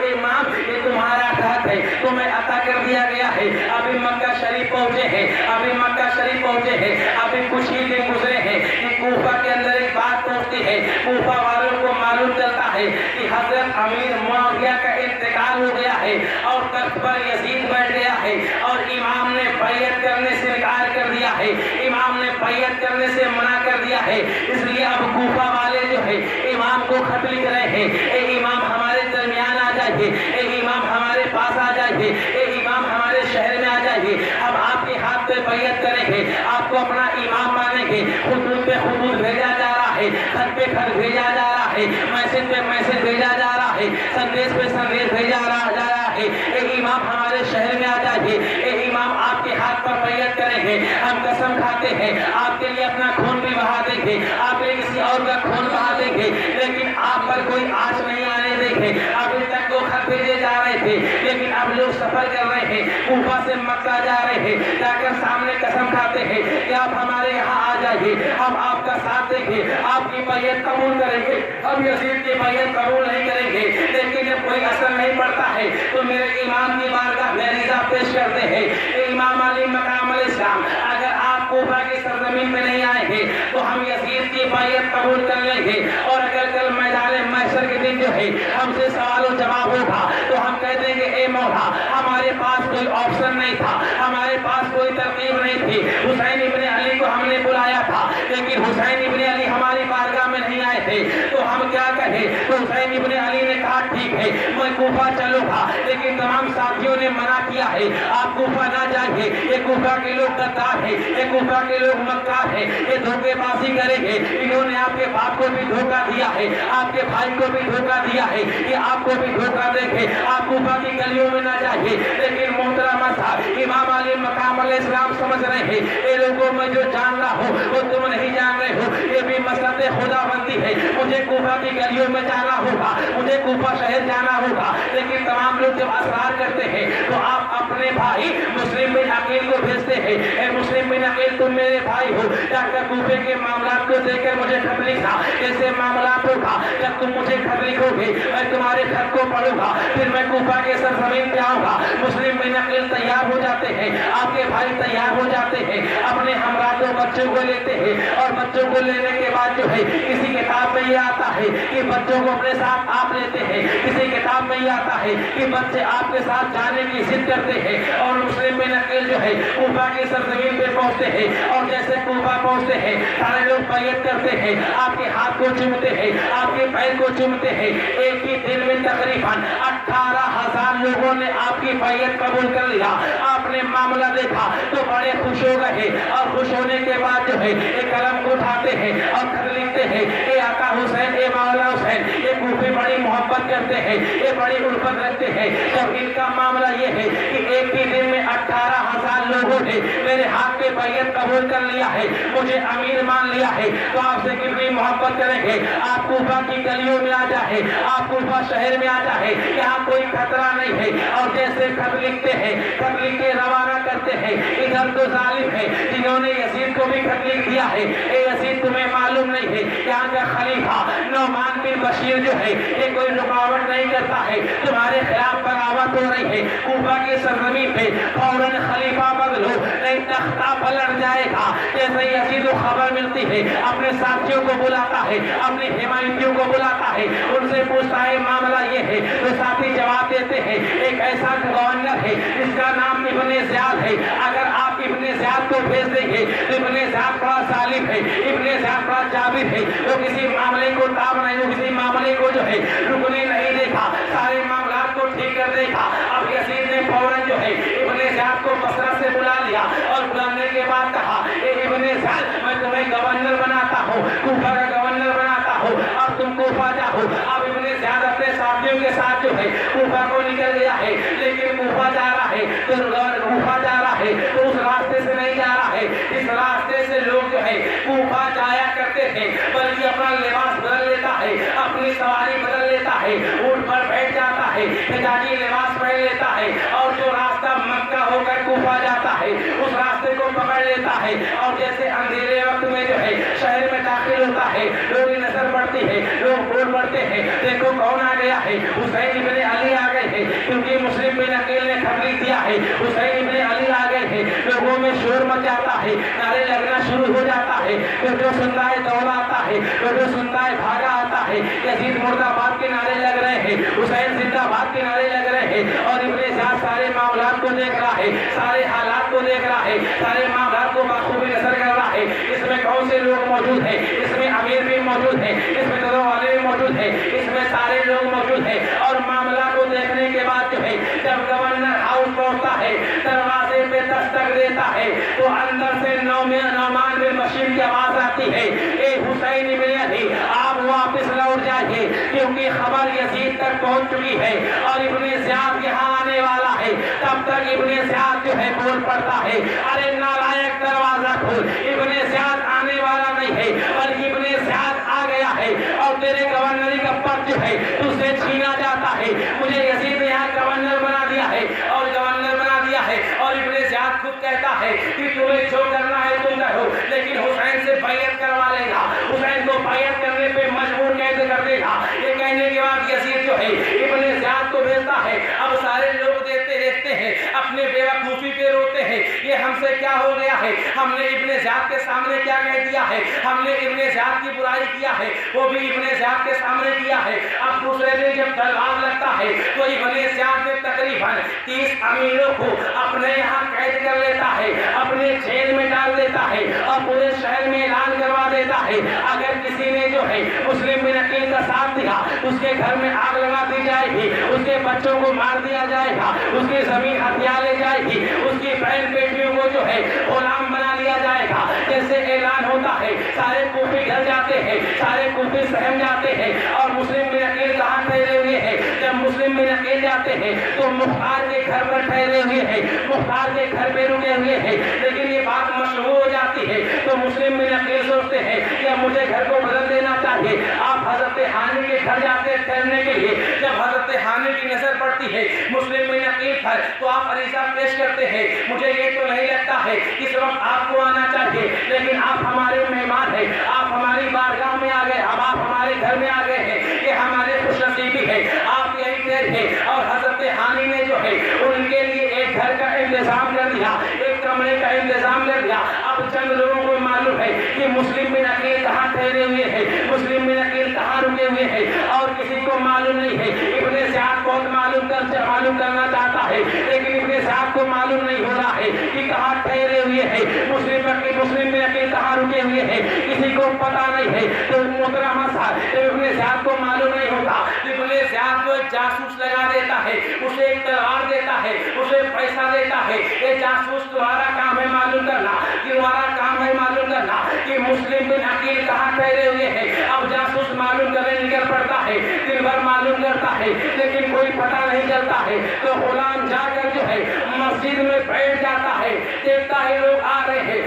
یہ تمہارا گھر ہے، تمہیں عطا کر دیا گیا ہے۔ ابھی مکہ شریف پہنچے ہیں، ابھی مکہ شریف پہنچے ہیں، ابھی کچھ ہی دن گزرے ہیں کہ کوفہ کے اندر ایک بات پہنچتی ہے، کوفہ والوں کو معلوم چلتا ہے کہ حضرت امیر معاویہ کا انتقال ہو گیا ہے اور تخت پر یزید بیٹھ گیا ہے اور امام نے بیعت کرنے سے انکار کر دیا ہے، امام نے بیعت کرنے سے منع کر دیا ہے۔ اس لیے اب کوفہ والے جو ہے امام کو خط لکھ رہے ہیں، اے امام ہمارے درمیان آ جائیے، اے امام ہمارے پاس آ جائیے، اے امام ہمارے شہر میں آ جائیے، ہم آپ کے ہاتھ پہ بیعت کریں گے، آپ کو اپنا امام مانیں گے۔ خطوط پہ خطوط بھیجا جا رہا ہے، خط پہ خط بھیجا جا رہا ہے، میسج پہ میسج بھیجا جا رہا ہے، سندیش پہ سندیش بھیجا جا رہا ہے، اے امام ہمارے شہر میں آ جائیے، اے امام آپ کے ہاتھ پر بیعت کریں گے، ہم قسم کھاتے ہیں آپ کے لیے اپنا خون بھی بہا دیں گے، آپ کے کسی اور کا خون بہا دیں گے، لیکن آپ پر کوئی آنچ نہیں آنے دیں گے۔ ابھی تک وہ خط بھیجے جا رہے تھے لیکن اب لوگ سفر کر رہے ہیں، کوفہ سے مکہ جا رہے ہیں، جا کر سامنے قسم کھاتے ہیں کہ آپ ہمارے یہاں آ جائیے، ہم آپ کا ساتھ دیں گے، آپ کی بیعت قبول کریں گے، ہم یزید کی بیعت قبول نہیں کریں گے۔ لیکن جب کوئی اثر نہیں پڑتا ہے تو میرے امام کی بارگاہ میں عریضہ پیش کرتے ہیں، اے امام علی مقام الاسلام اگر آپ کوفہ کی سرزمین میں نہیں آئے ہیں تو ہم یزید کی بیعت قبول کر لیں گے، اور اگر کل میدان محشر کے دن جو ہے ہم سے سوال و جواب ہوگا تو ہم کہہ دیں گے اے مولا ہمارے پاس کوئی آپشن نہیں تھا، ہمارے پاس کوئی ترتیب نہیں تھی، حسین ابن علی کو ہم نے بلایا تھا لیکن حسین ابن علی ہماری بارگاہ میں نہیں آئے تھے، تو ہم کیا کہیں؟ تو حسین ابن علی نے کہا ٹھیک ہے میں کوفہ چلوں گا، لیکن تمام ساتھیوں نے منع کیا ہے آپ کوفہ نہ جائیے، یہ کوفہ کے لوگ غدار ہیں، یہ کوفہ کے لوگ مکار ہیں، یہ دھوکے بازی کریں گے، انہوں نے آپ کے باپ کو بھی دھوکہ دیا ہے، آپ کے بھائی کو بھی دھوکہ دیا ہے، یہ آپ کو بھی دھوکہ دیں گے، آپ کوفہ کی گلیوں میں نہ جائیے۔ لیکن محترمہ صاحب امام علی مقام अहले इस्लाम समझ रहे हैं, ये लोगों में जो जान रहा हो वो तुम नहीं जान रहे हो, ये भी मसलत खुदाबंदी है। मुझे कूफा की गलियों में जाना होगा, मुझे कूफा शहर जाना होगा, लेकिन तमाम लोग जब असरार करते हैं तो आप अपने भाई मुस्लिम बिन अकील को भेजते हैं, ए मुस्लिम बिन अकील तुम मेरे भाई हो, जाकर कूफे के मामला को देखकर मुझे खत लिखा, ऐसे मामला होगा, जब तुम मुझे खत लिखोगे मैं तुम्हारे खत को पढ़ूंगा, फिर मैं कूफा के सरजमीन पे आऊंगा। मुस्लिम बिन अकील तैयार हो जाते हैं, आपके भाई तैयार हो जाते हैं, अपने हमरा दो बच्चों को लेते हैं, और बच्चों को लेने के बाद जो है किसी किताब में ये आता है कि बच्चों को अपने साथ आप लेते हैं, किसी किताब में ये आता है कि बच्चे आपके साथ जाने की जिद करते हैं, और मुस्लिम बिन अकील जो है कूफा की सरजमीन पे पहुंचते हैं, और जैसे कूफा पहुंचते हैं सारे लोग बैयत करते हैं, आपके हाथ को चूमते हैं, आपके पैर को चूमते हैं। एक ही दिन में तकरीबन 18,000 लोगों ने आपकी बैयत कबूल कर लिया। आपने मामला देखा तो बड़े खुश हो गए, और खुश होने के बाद जो है एक कलम को उठाते हैं और खत लिखते हैं, ए आका हुसैन, ए मौला हुसैन, ये कूफी बड़ी मोहब्बत करते हैं, ये बड़ी उल्फत रखते हैं। जब इनका मामला ये है कि एक ही दिन में 18,000 लोगों ने मेरे हाथ पे बैयत कबूल कर लिया है, मुझे अमीर मान लिया है, तो आपसे कितनी मोहब्बत करेंगे। आप कूफा की गलियों में आ जाए, आप कूफा शहर में आ जाए, यहाँ कोई खतरा नहीं है, और जैसे खत लिखते हैं, खत लिख के रवाना करते हैं। इधर तो जालिम है जिन्होंने यजीद को भी खत लिख दिया है, ए यजीद तुम्हें मालूम नहीं है यहाँ का खलीफा नौमान बिन बशीर जो है ये कोई रुकावट नहीं करता है, तुम्हारे खिलाफ बगावत हो रही है, कूफा की सरजमीन पे फौरन खलीफा बदलो नहीं तख्ता पलट जाएगा। जैसे यजीद को खबर मिलती है अपने साथियों को बुलाता है, अपने हिमायतियों को बुलाता है, उनसे पूछता है मामला ये है, तो साथी जवाब देते हैं एक ऐसा गवर्नर है जिसका नाम इब्ने ज़ियाद है, अगर आप इब्ने ज़ियाद को भेज देंगे तो इब्ने ज़ियाद बड़ा जालिम है, इब्ने ज़ियाद बड़ा जाबिर है, तो किसी मामले को ताब नहीं, किसी मामले को जो है रुकने नहीं देगा, सारे मामला को ठीक कर देगा। अब यजीद ने फौरन जो है इब्ने ज़ियाद को बसरा से बुला लिया, और बुलाने के बाद कहा ए इब्ने ज़ियाद मैं तुम्हें गवर्नर बनाता हूँ, कूफा का गवर्नर बनाता हूँ, अब तुम कूफा जाओ। अब इब्ने ज़ियाद अपने साथियों के साथ जो है कूफा को निकल गया है, लेकिन कूफा जा रहा है तो कूफा जा रहा है तो उस रास्ते से नहीं जा रहा है, इस रास्ते से लोग जो है कूफा जाया करते थे, बल्कि अपना लिबास बदल लेता है, अपनी सवारी बदल लेता है, ऊंट पर बैठ जाता है, हिजाजी लिबास पहन लेता है, और जो रास्ता मक्का होकर कूफा जाता है उस रास्ते को पकड़ लेता है, और जैसे अंधेरे वक्त में जो है शहर में दाखिल होता है, लोग की नजर पड़ती है, लोग बोल पड़ते हैं देखो कौन आ गया है, हुसैन इब्ने अली आ गए हैं, क्योंकि मुस्लिम बिन अकील ने खत लिख दिया है हुसैन इब्ने अली आ गए हैं। लोगों में शोर मच जाता है, नारे लगना शुरू हो जाता है, तो जो सुनता है दौड़ा आता है, तो जो सुनता है भागा आता है। यजीद मुर्दाबाद के नारे लग रहे हैं, हुसैन जिंदाबाद के नारे लग रहे हैं, और इब्ने ज़ियाद सारे मामलात को देख रहा है, सारे हालात को देख रहा है, सारे मामलात को बखूबी नजर कर रहा है। इसमें कौन से लोग मौजूद हैं, इसमें अमीर भी मौजूद है, इसमें दरों वाले भी मौजूद है, इसमें सारे लोग मौजूद है। और मामला को देखने के बाद जो है जब गवर्नर हाउस पहुंचता है, दरवाजे पे दस्तक देता है, तो अंदर से नौमान बिन बशीर की आवाज आती है, ए हुसैन इब्ने अली आप वापस लौट जाइए, क्योंकि खबर यजीद तक पहुंच चुकी है और इब्ने ज़ियाद यहाँ आने वाला है। तब तक इब्ने ज़ियाद जो है बोल पड़ता है, अरे नालायक दरवाजा खोल, इब्ने ज़ियाद आने वाला नहीं है बल्कि इब्ने ज़ियाद आ गया है, और तेरे गवर्नरी का पद जो है तुझसे छीना जाता है। मुझे यजीद ने यहाँ गवर्नर बना दिया है, और गवर्नर बना दिया है, और इब्ने ज़ियाद खुद कहता है कि तुम्हें जो करना है तुम करो, लेकिन हुसैन से बैयत करवा लेगा, हुसैन को बैयत करने पे मजबूर कैसे कर देगा। ये कहने के बाद यजीद जो है इब्ने ज़ियाद को भेजता है। अब सारे लोग देखते हैं, अपने बेवकूफ़ी पे रोते हैं, ये हमसे क्या हो गया है, हमने इब्ने ज़ियाद के सामने क्या कह दिया है, हमने इब्ने ज़ियाद की बुराई किया है, वो भी इब्ने ज़ियाद के सामने किया है। अब दूसरे दिन जब दरबार लगता है तो इब्ने ज़ियाद ने तकरीबन 30 अमीरों को अपने यहाँ कैद कर लेता है, अपने जेल में डाल देता है, और पूरे शहर में ऐलान करवा देता है अगर किसी ने जो है मुस्लिम बिन अकील का साथ दिया उसके घर में आग लगा दी जाएगी, उसके बच्चों को मार दिया जाएगा, उसकी जमीन हथिया ले जाएगी, उसकी बहन बेटियों को जो है गुलाम बना लिया जाएगा। जैसे ऐलान होता है सारे कूफी घर जाते हैं, सारे कूफी सहम जाते हैं, और मुस्लिम बिन अकील कहाँ ठहरे हुए हैं। जब मुस्लिम बिन अकील نکل جاتے ہیں تو مختار کے گھر پر ٹھہرے ہوئے ہیں، مختار کے گھر پہ رکے ہوئے ہیں، لیکن یہ بات مشہور ہو جاتی ہے تو مسلم بن عقیل سوچتے ہیں کہ مجھے گھر کو بدل دینا چاہیے۔ آپ حضرت ہانی کے گھر جاتے ہیں ٹھہرنے کے لیے، جب حضرت ہانی کی نظر پڑتی ہے مسلم بن عقیل پر تو آپ عریضہ پیش کرتے ہیں، مجھے یہ تو نہیں لگتا ہے اس وقت آپ کو آنا چاہیے، لیکن آپ ہمارے مہمان ہیں، آپ ہماری بارگاہ میں آ گئے، اب آپ ہمارے گھر میں آ گئے ہیں، یہ ہمارے خوش نصیبی ہے، آپ یہی ٹھہرے۔ اور حضرت ہانی نے جو ہے ان کے لیے ایک گھر کا انتظام کر دیا، ایک کمرے کا انتظام کر دیا۔ اب چند لوگوں کو معلوم ہے کہ مسلم بن عقیل کہاں ٹھہرے ہوئے ہیں، مسلم بن عقیل کہاں رکے ہوئے ہیں، اور کسی کو معلوم نہیں ہے۔ ابن زیاد بہت معلوم کرنا چاہتا ہے، لیکن ابن زیاد کو معلوم نہیں ہو رہا ہے کہ کہاں ٹھہرے ہوئے ہیں مسلم بن عقیل کہاں رکے ہوئے ہیں، کسی کو پتا نہیں ہے۔ تو محترمہ صاحب جب ابن زیاد کو معلوم نہیں ہوتا، ابن زیاد کو ایک جاسوس لگا دیتا ہے، اسے ایک تلوار دیتا ہے، اسے پیسہ دیتا ہے، یہ جاسوس تمہارا کام ہے معلوم کرنا، تمہارا کام ہے معلوم کرنا کہ مسلم بن عقیل کہاں ٹھہرے ہوئے ہیں۔ اب جاسوس معلوم کرنے نکل پڑتا ہے، دن بھر معلوم کرتا ہے، لیکن کوئی پتہ نہیں چلتا ہے۔ تو غلام جا کر جو ہے مسجد میں بیٹھ جاتا ہے، دیکھتا ہے لوگ آ رہے ہیں،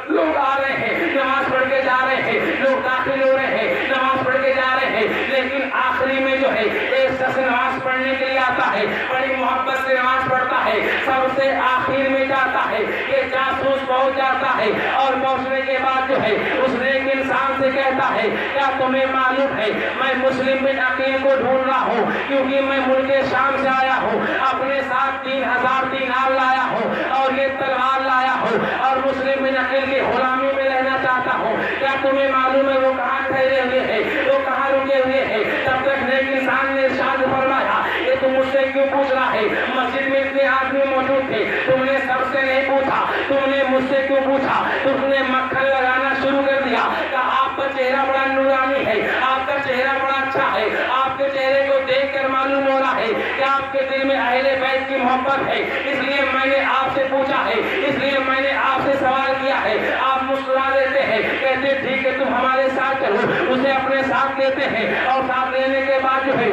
لوگ آ رہے ہیں، نماز پڑھ کے جا رہے ہیں، لوگ داخل ہو رہے ہیں، نماز پڑھ کے جا رہے ہیں، لیکن آخری میں جو ہے ایک شخص نماز پڑھنے کے لیے آتا ہے، بڑی محبت سے نماز پڑھتا ہے، سب سے آخر میں جاتا ہے۔ یہ جاسوس پہنچ جاتا ہے اور پہنچنے کے بعد جو ہے اس نیک انسان سے کہتا ہے، کیا تمہیں معلوم ہے میں مسلم بن عقیل کو ڈھونڈ رہا ہوں، کیونکہ میں ملک شام سے آیا ہوں، اپنے ساتھ 3000 دینار لایا ہوں اور یہ تلوار لایا ہوں اور مسلم بن عقیل کی غلامی میں رہنا چاہتا ہوں، کیا تمہیں معلوم ہے وہ کہاں ٹھہرے ہوئے ہیں، وہ کہاں رکے ہوئے ہیں؟ تب تک نیک انسان نے ارشاد فرمایا، یہ تم مجھ سے کیوں پوچھ رہا ہے؟ مسجد میں اتنے آدمی موجود تھے، تم نے سب سے نہیں پوچھا، تم نے مجھ سے کیوں پوچھا؟ تم نے مکھن لگانا شروع کر دیا کہ آپ کا چہرہ بڑا نورانی ہے، آپ کا چہرہ بڑا اچھا ہے، آپ کے چہرے کو دیکھ کر معلوم ہو رہا ہے کہ آپ کے دل میں اہل بیت کی محبت ہے، اس لیے میں نے آپ سے پوچھا ہے، اس لیے میں نے آپ سے سوال کیا ہے۔ آپ مسکرا دیتے ہیں، کہتے ٹھیک ہے تم ہمارے ساتھ چلو، اسے اپنے ساتھ لیتے ہیں اور ساتھ لینے کے بعد جو ہے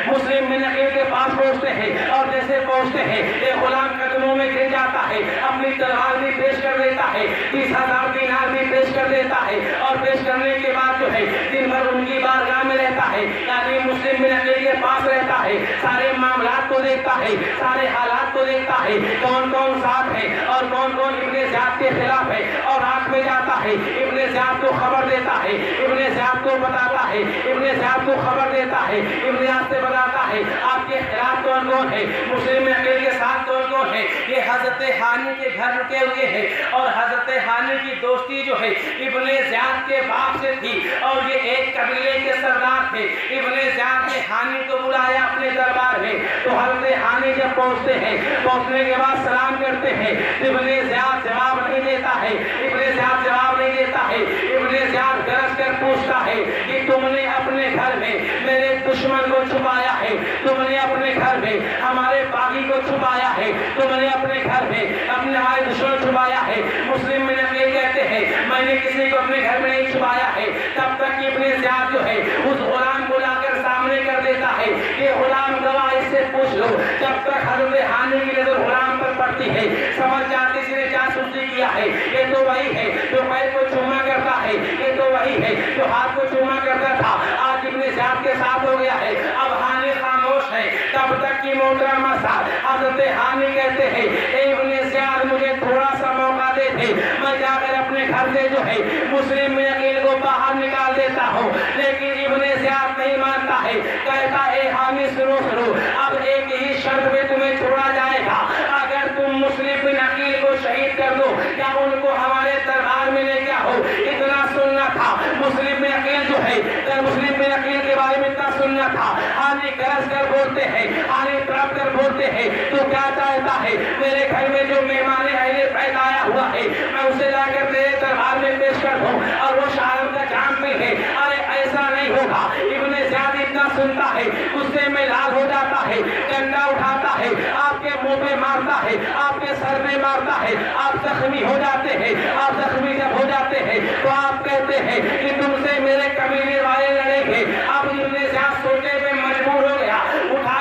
مسلم بن عقیل کے پاس پہنچتے ہیں اور جیسے پہنچتے ہیں ایک غلام قدموں میں گر جاتا ہے، اپنی تلوار بھی پیش کر دیتا ہے، 30,000 دینار بھی پیش کر دیتا ہے، اور پیش کرنے کے بعد جو ہے دن بھر ان کی بارگاہ میں رہتا ہے، یعنی مسلم بن عقیل کے پاس رہتا ہے، سارے معاملات کو دیکھتا ہے، سارے حالات کو دیکھتا ہے، کون کون ساتھ ہے اور کون کون ابن زیاد کے خلاف ہے، اور رات میں جاتا ہے ابن زیاد کو خبر دیتا ہے، ابن زیاد کو بتاتا ہے، ابن زیاد کو خبر دیتا ہے، ابن زیاد سے بتاتا ہے آپ کے خلاف کون کون ہے، مسلم بن عقیل کے ساتھ کون کون ہے۔ یہ حضرت ہانی کے گھر رکے ہوئے ہیں اور حضرت ہانی کی دوستی جو ہے ابن زیاد کے باپ سے تھی اور یہ ایک قبیلے کے سردار تھے۔ ابن زیاد نے ہانی کو بلایا اپنے دربار میں، تو حضرت ہانی جب پہنچتے ہیں، پہنچنے کے بعد سلام کرتے ہیں، ابن زیاد جواب نہیں دیتا ہے، ابن زیاد جواب نہیں دیتا ہے، ابن زیاد گرج کر پوچھتا ہے کہ تم نے اپنے گھر میں میرے دشمن کو چھپایا ہے، تم نے اپنے گھر میں ہمارے باغی کو چھپایا ہے، تم نے اپنے گھر میں اپنے ہمارے دشمن چھپایا ہے۔ مسلم بن عقیل کہتے ہیں میں نے کسی کو اپنے گھر میں نہیں چھپایا ہے، تب تک کہ ابن زیاد جو ہے اس غلام کو لا کر سامنے کر دیتا ہے، یہ غلام گواہ اس سے پوچھ لو۔ جب تک حضرت ہانی کی نظر غلام پر پڑتی ہے سمجھ جاتی اس نے جاسوسی کیا ہے، یہ تو وہی ہے جو پیر کو چوما کرتا ہے، یہ تو وہی ہے جو ہاتھ کو چوما کرتا تھا، آج ابن زیاد کے ساتھ ہو گیا ہے۔ اب ہانی خاموش ہے، تب تک کہ محترمہ صاحب حضرت ہانی کہتے ہیں اے ابن زیاد مجھے تھوڑا سا موقع دے دے، میں جا کر اپنے گھر سے جو ہے مسلم بن عقیل کو باہر نکال دیتا ہوں، لیکن ابن زیاد نہیں مانتا ہے، کہتا اے ہانی سنو سنو، اب ایک ہی شرط پہ تمہیں چھوڑا جائے گا، اگر تم مسلم بن عقیل کو شہید کر دو یا ان کو ہمارے دربار میں لے کے آؤ۔ اتنا سننا تھا مسلم بن عقیل جو ہے، مسلم بن عقیل کے بارے میں اتنا سننا تھا۔ ہانی گرج کر بولتے ہیں، ہانی تڑپ کر بولتے ہیں تو کیا چاہتا ہے؟ میرے گھر میں جو مہمان اہل بیت آیا ہوا ہے میں اسے لا کر تیرے دربار میں پیش کر دوں اور وہ شہادت کا جام پہ ہے؟ ارے ایسا نہیں ہوگا۔ ابن زیاد اتنا سنتا ہے غصے میں لال ہو جاتا ہے، ڈنڈا اٹھاتا ہے، آپ کے منہ پہ مارتا ہے، آپ کے سر میں مارتا ہے، آپ زخمی ہو جاتے ہیں۔ آپ زخمی جب ہو جاتے ہیں تو آپ کہتے ہیں کہ تم سے میرے قبیلے والے لڑیں گے۔ اب ابن زیاد سوچے پہ مجبور ہو گیا، اٹھا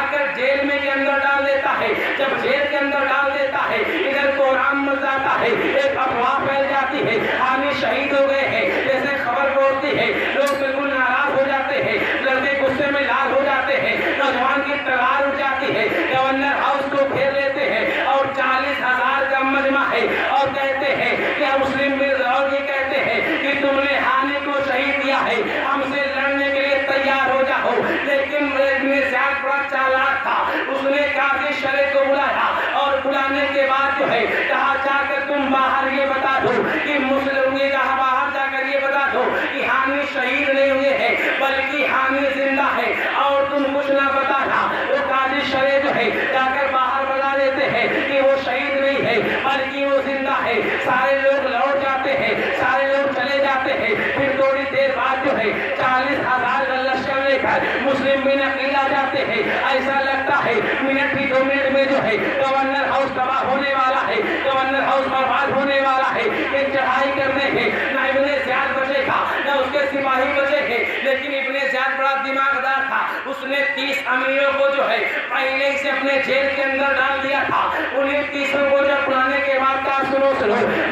बड़ा चालाक था, उसने काजी शरे को बुलाया और बुलाने के बाद जो है कहा जाकर तुम बाहर ये बता दो कि मुस्लिम ने कहा बाहर जाकर ये बता दो कि हानि शहीद नहीं हुए हैं बल्कि हानि जिंदा है और तुम कुछ ना बताना। वो काजी शरे जो है जाकर बाहर बता देते हैं कि वो शहीद नहीं है बल्कि वो जिंदा है। सारे लोग लौट जाते हैं, सारे लोग चले जाते हैं। फिर थोड़ी देर बाद जो है 40,000 का लश्कर लेकर मुस्लिम बिन अकील आ जाते हैं। ऐसा लगता है मिनट ही 2 मिनट में जो है गवर्नर हाउस तबाह होने वाला है, गवर्नर हाउस बर्बाद होने वाला है। एक चढ़ाई करने हैं, ना इब्ने ज़ियाद बचेगा ना उसके सिपाही बचेंगे। लेकिन इब्ने ज़ियाद बड़ा दिमागदार था, उसने 30 अमीरों को जो है पहले से अपने जेल के अंदर डाल दिया था। उन्हें 30 को जब बुलाने के बाद कहा सुनो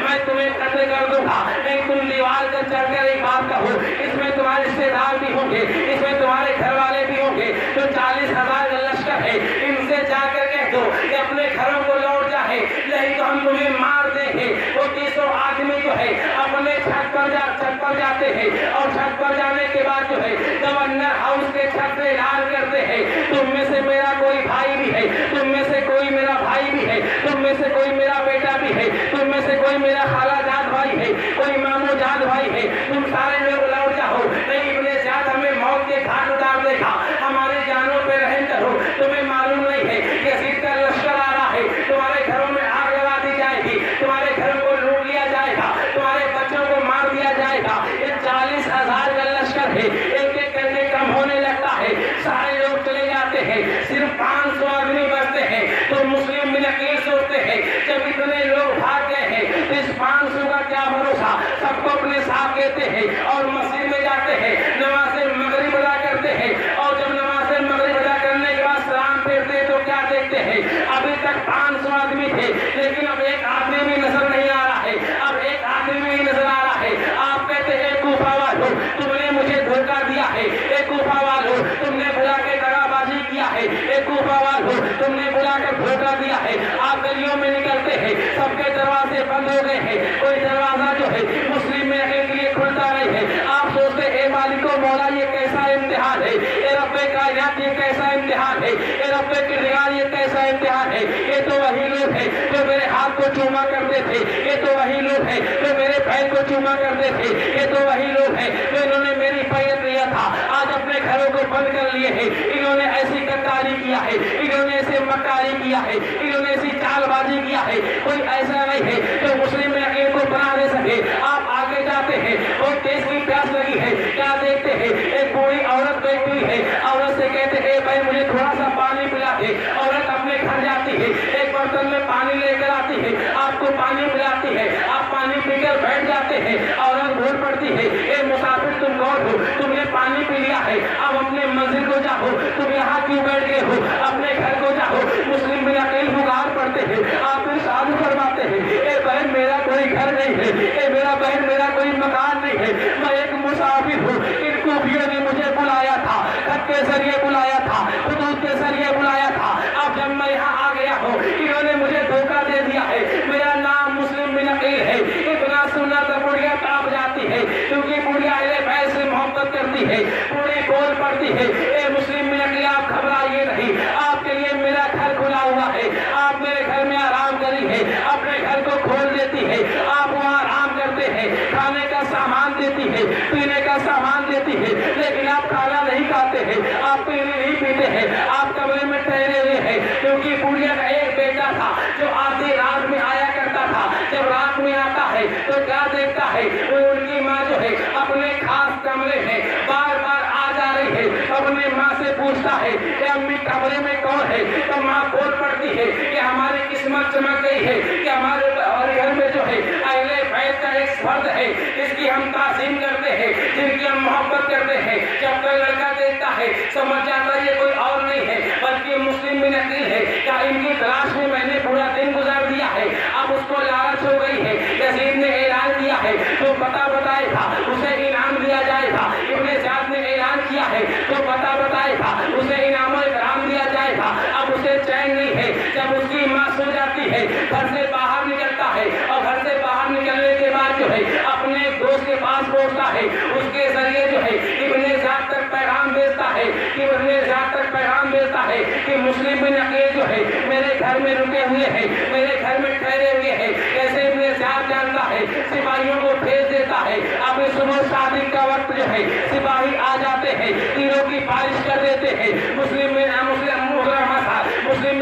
मैं तुम्हें कत्ल कर दूंगा, नहीं तुम दीवार पर चढ़कर एक बात कहो, इसमें तुम्हारे रिश्तेदार भी होंगे, इसमें तुम्हारे घर वाले भी होंगे, तो 40,000 का लश्कर है, इनसे जाकर कह दो कि अपने घरों को लौट जाए, नहीं तो हम तुम्हें मार देंगे। वो 300 आदमी जो है अपने छत पर जाते हैं और छत पर जाने के बाद जो है गवर्नर हाउस के छत से ऐलान करते हैं तुम में से मेरा कोई भाई भी है, तुम में से कोई मेरा भाई भी है, तुम में से कोई मेरा बेटा भी है, तुम में से कोई मेरा खालाजाद भाई है, कोई मामूजाद भाई है, तुम सारे लोग लौट जाओ, नहीं इब्ने ज़ियाद हमें मौत के घाट उतार देगा, हमारी जानों पे रहम करो। तुम्हें मालूम नहीं है यजीद का लश्कर आ रहा है, तुम्हारे घरों में आग लगा दी जाएगी, तुम्हारे घरों को लूट लिया जाएगा, तुम्हारे बच्चों को मार दिया जाएगा। ये 40,000 का लश्कर है, एक एक करके कम होने लगता है, सारे लोग चले जाते हैं, सिर्फ 500 आदमी बचते हैं। तो मुस्लिम बिन अकील सोचते हैं जब इतने लोग भाग गए हैं तो इस 500 का क्या भरोसा, सबको अपने साथ लेते हैं और मस्जिद में जाते हैं, नमाज़े मगरिब अदा करते हैं और जब नमाज़े मगरिब अदा करने के बाद सलाम फेरते हैं तो क्या देखते हैं अभी तक 500 आदमी थे लेकिन अब एक आदमी भी नजर नहीं आ रहा है, अब एक आदमी भी नजर आ रहा है। आप कहते हैं कूफा वालों तुमने मुझे धोखा दिया है, एक कूफा वालों तुमने बुला के दगाबाजी किया है, एक कूफा वालों तुमने बुला कर धोखा दिया है। आप गलियों में निकलते हैं, सबके दरवाजे बंद हो गए हैं, कोई दरवाजा जो है मुस्लिम में के लिए खुलता नहीं है। आप सोचते ए मालिको मौला ये कैसा इम्तिहान है, ए रब्बे कायनात ये कैसा इम्तिहान है, ए रब्बे किरदार ये कैसा इम्तिहान है। ये तो वही लोग हैं जो मेरे हाथ को चूमा करते थे, ये तो वही लोग हैं जो मेरे पैर को चूमा करते थे, ये तो वही लोग हैं जो इन्होंने मेरी पैर लिया था, आज अपने घरों को बंद कर लिए हैं। इन्होंने ऐसी गद्दारी किया है, इन्होंने ऐसे मक्कारी किया है, इन्होंने ऐसी चालबाजी किया है। कोई ऐसा नहीं है जो मुस्लिम में अकील को बना दे सके। आप आगे जाते हैं, वो तेज की प्यास लगी है, क्या देखते हैं एक बूढ़ी औरत बैठी हुई है, औरत से कहते हैं भाई मुझे थोड़ा सा पानी पिला दे। औरत अपने घर जाती है, एक बर्तन में पानी लेकर आती है, आपको पानी पिलाती है, आप पानी पीकर बैठ जाते हैं। औरत बोल पड़ती है ए मुसाफिर तुम कौन हो, तुमने पानी पी लिया है, अब अपने मंजिल को जाओ, तुम यहाँ क्यों बैठ गए हो, अपने घर को जाओ। मुस्लिम बिन अकील पुकार पड़ते हैं, आप इरशाद फरमाते हैं ए बहन मेरा कोई घर नहीं है, ए मेरा बहन मेरा कोई मकान नहीं है, मैं एक मुसाफिर हूँ। इन कूफियों ने मुझे बुलाया था, खत के जरिए बुलाया था, हुदूद के जरिए बुलाया था, अब जब मैं यहाँ आ गया हूँ इन्होंने मुझे धोखा दे दिया है। मेरा नाम मुस्लिम बिन अकील है। इतना सुनना तो बुढ़िया कांप जाती है क्योंकि बुढ़िया बैल से मोहब्बत करती है। बूढ़ी बोल पड़ती है ए मुस्लिम बिन अकील आप घबराइए नहीं, आपके लिए मेरा घर खुला हुआ है, आप मेरे घर में आराम करी है, अपने घर को खोल देती है, आप वहाँ आराम करते हैं, खाने का सामान देती है, पीने का सामान देती है, लेकिन आप खाना नहीं खाते हैं, आप पीने नहीं पीते हैं, आप कमरे में ठहरे हुए हैं। क्योंकि बुढ़िया का एक बेटा था जो आधी रात में आया करता था, जब रात में आता है तो क्या देखता है वो उनकी माँ जो है अपने खास कमरे में बार बार आ जा रही है, अपने माँ से पूछता है कि अम्मी कमरे में कौन है, तो माँ बोल पड़ती है कि हमारी किस्मत चमक गई है कि हमारे घर में जो है अहले बैत का एक फर्द है, इसकी हम ताज़ीम करते हैं, जिनकी हम मोहब्बत करते हैं। जब कोई लड़का देखता है समझ जाता है ये कोई और नहीं है बल्कि मुस्लिम बिन अकील है। क्या इनकी तलाश में मैंने पूरा दिन गुजार दिया है, अब उसको लालच हो गई है, यजीद ने ऐलान किया है तो पता बताएगा उसे इनाम दिया जाएगा। इब्ने ज़ियाद ने ऐलान किया है तो पता बताएगा उसे इनाम इकराम दिया जाएगा। अब उसे चैन नहीं है, जब उसकी माँ सो जाती है घर से बाहर निकलता है और घर से बाहर निकलने के बाद जो है अपने दोस्त के पास पहुंचता है, उसके जरिए जो है इब्ने ज़ियाद तक पैगाम भेजता है, इब्ने ज़ियाद तक पैगाम ہے کہ مسلم بن عقیل جو ہے میرے گھر میں رکے ہوئے ہیں، میرے گھر میں ٹھہرے ہوئے ہیں۔ ایسے ابن زیاد جانتا ہے، سپاہیوں کو بھیج دیتا ہے۔ اب صبح صادق کا وقت جو ہے سپاہی آ جاتے ہیں، تیروں کی بارش کر دیتے ہیں۔ مسلم بن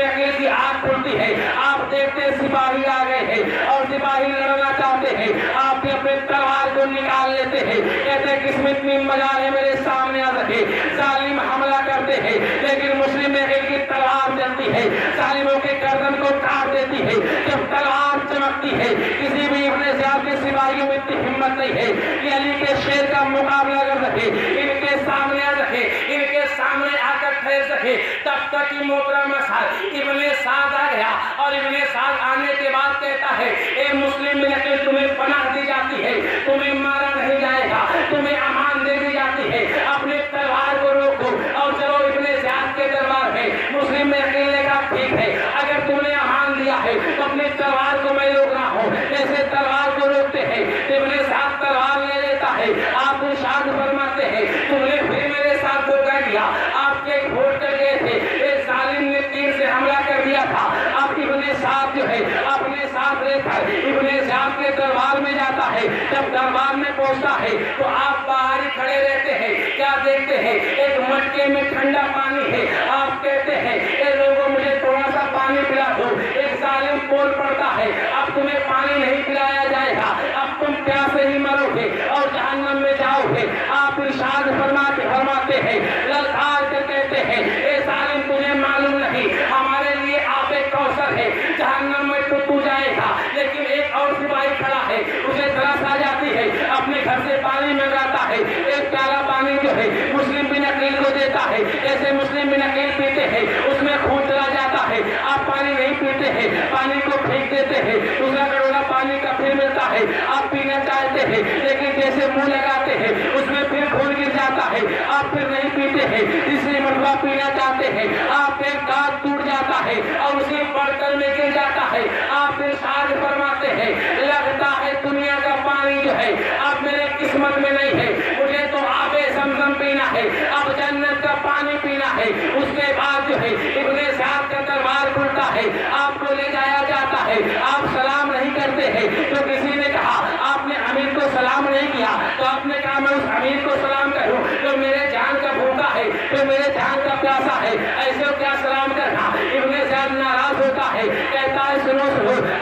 عقیل کی آنکھ کھلتی ہے، آپ دیکھتے ہیں سپاہی آ گئے ہیں اور سپاہی لڑنا چاہتے ہیں۔ آپ نے اپنے تلوار کو نکال لیتے ہیں، کہتے ہیں کس میں اتنی مجال ہے میرے سامنے آ سکے۔ ظالم حملہ کرتے ہیں لیکن مسلم بن عقیل کی تلوار چلتی ہے، ظالموں کے گردن کو کاٹ دیتی ہے۔ جب تلوار چمکتی ہے کسی بھی ابن زیاد کے سپاہیوں میں اتنی ہمت نہیں ہے کہ علی کے شیر کا مقابلہ کر سکے، ان کے سامنے آ سکے، ان کے سامنے آ کر ٹھہر سکے۔ تب تک کہ محترم ابن سعد آ گیا اور ابن سعد آنے کے بعد کہتا ہے اے مسلم بن عقیل تمہیں پناہ دی جاتی ہے، تمہیں مارا نہیں جائے گا، تمہیں امان دے دی جاتی ہے، اپنے تلوار کو روکو اور چلو ابن زیاد کے دربار میں۔ مسلم بن عقیل نے کہا ٹھیک ہے، اگر تم نے امان دیا ہے تو اپنی تلوار کو میں روک رہا ہوں۔ جیسے تلوار کو روکتے ہیں ابن سعد تلوار لے لیتا ہے، آپ ارشاد فرماتے ہیں تم نے پھر میرے ساتھ دھوکہ کیا، آپ کے گھوٹ کر گئے تھے، ایک ظالم نے تیر سے حملہ کر دیا تھا۔ اب ابن سعد جو ہے اپنے ساتھ لے کر ابن زیاد کے دربار میں جاتا ہے۔ جب دربار میں پہنچتا ہے تو آپ باہر ہی کھڑے رہتے ہیں، کیا دیکھتے ہیں ایک مٹکے میں ٹھنڈا پانی ہے۔ آپ کہتے ہیں اے لوگوں مجھے تھوڑا سا پانی پلا دو۔ ایک ظالم بول پڑتا ہے اب تمہیں پانی نہیں پلایا جائے گا، اب تم پیاسے ہی مرو گے اور جہنم میں جاؤ گے۔ آپ ارشاد فرماتے ہیں للکار کر کہتے ہیں اے ظالم تجھے معلوم نہیں ہمارے لیے آب کوثر ہے، جہنم میں تو جائے گا۔ لیکن ایک اور سپاہی کھڑا ہے، اسے ترس آ جاتی ہے، اپنے گھر سے پانی منگاتا ہے، ایک پیالہ پانی جو ہے مسلم بن عقیل کو دیتا ہے۔ جیسے مسلم بن عقیل پیتے ہیں اس میں خون چلا جاتا ہے، آپ پانی نہیں پیتے ہیں، پانی کو پھینک دیتے ہیں، دوسرا کٹورا پانی کا پھر ملتا ہے، آپ پینا چاہتے ہیں لیکن جیسے منہ لگاتے ہیں اس میں پھر خون گر جاتا ہے، آپ پھر نہیں پیتے ہیں، تیسری مرتبہ پینا چاہتے ہیں، آپ ایک دانت ٹوٹ جاتا ہے اور اسی برتن میں گر جاتا ہے۔ آپ ارشاد فرماتے ہیں لگتا ہے دنیا کا پانی جو ہے اب میرے قسمت میں نہیں ہے، مجھے تو آب زمزم پینا ہے، اب جنت کا پانی پینا ہے۔ اس کے بعد جو ہے ابن زیاد کا دربار کھلتا ہے، آپ کو لے جایا جاتا ہے، آپ سلام نہیں کرتے ہیں تو کسی نے کہا آپ نے امیر کو سلام نہیں کیا، تو آپ نے کہا میں اس امیر کو سلام کروں جو میرے جان کا بھوکا ہے، جو میرے جان کا پیاسا ہے، ایسے کیا سلام کرنا۔ ابن زیاد ناراض ہوتا ہے، کہتا ہے سنو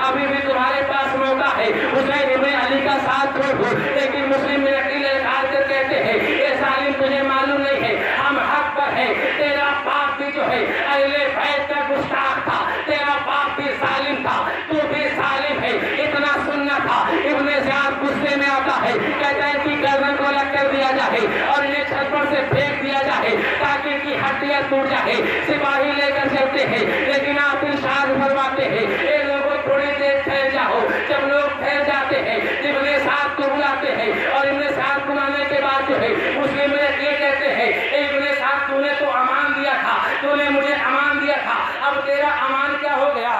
ابھی بھی تمہارے پاس موقع ہے، حسین ابن علی کا ساتھ چھوڑ دو۔ لیکن مسلم بن عقیل کہتے ہیں اے ظالم تجھے معلوم نہیں ہے ہم حق پر ہیں، تیرا باپ بھی جو ہے اہل بیت کا گستاخ تھا، تیرا باپ بھی ظالم تھا، تو بھی ظالم ہے، اتنا سننا تھا۔ ابن زیاد غصے میں آتا ہے، کہتا ہے کہ گردن کو الگ کر دیا جائے اور انہیں چھت پر سے پھینک دیا جائے تاکہ ان کی ہڈیاں ٹوٹ جائے۔ سپاہی لے کر چلتے ہیں لیکن آپ ارشاد فرماتے ہیں اے لوگوں تھوڑی دیر ٹھہر جاؤ۔ جب لوگ ٹھہر جاتے ہیں ابن سعد کو بلاتے ہیں اور ابن سعد کو بلانے کے بعد جو ہے مسلم بن عقیل کہتے ہیں اے ابن سعد تو نے تو امان دیا تھا، تو نے مجھے امان دیا تھا، اب تیرا امان کیا ہو گیا؟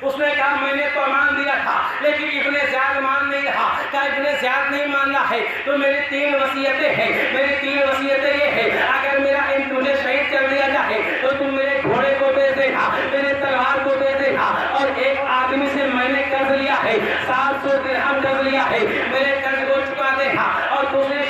اس نے کہا میں نے تو امان دیا تھا لیکن ابن زیاد مان نہیں رہا۔ کہا ابن زیاد نہیں ماننا ہے تو میری 3 وصیتیں ہیں، میری 3 وصیتیں یہ ہیں اگر میرا تجھے شہید کر دیا جائے تو تم میرے گھوڑے کو دے دے گا، میرے تلوار کو دے دے گا، اور ایک آدمی سے میں نے قرض لیا ہے 700 درہم قرض لیا ہے، میرے قرض کو چکا دے گا، اور دوسری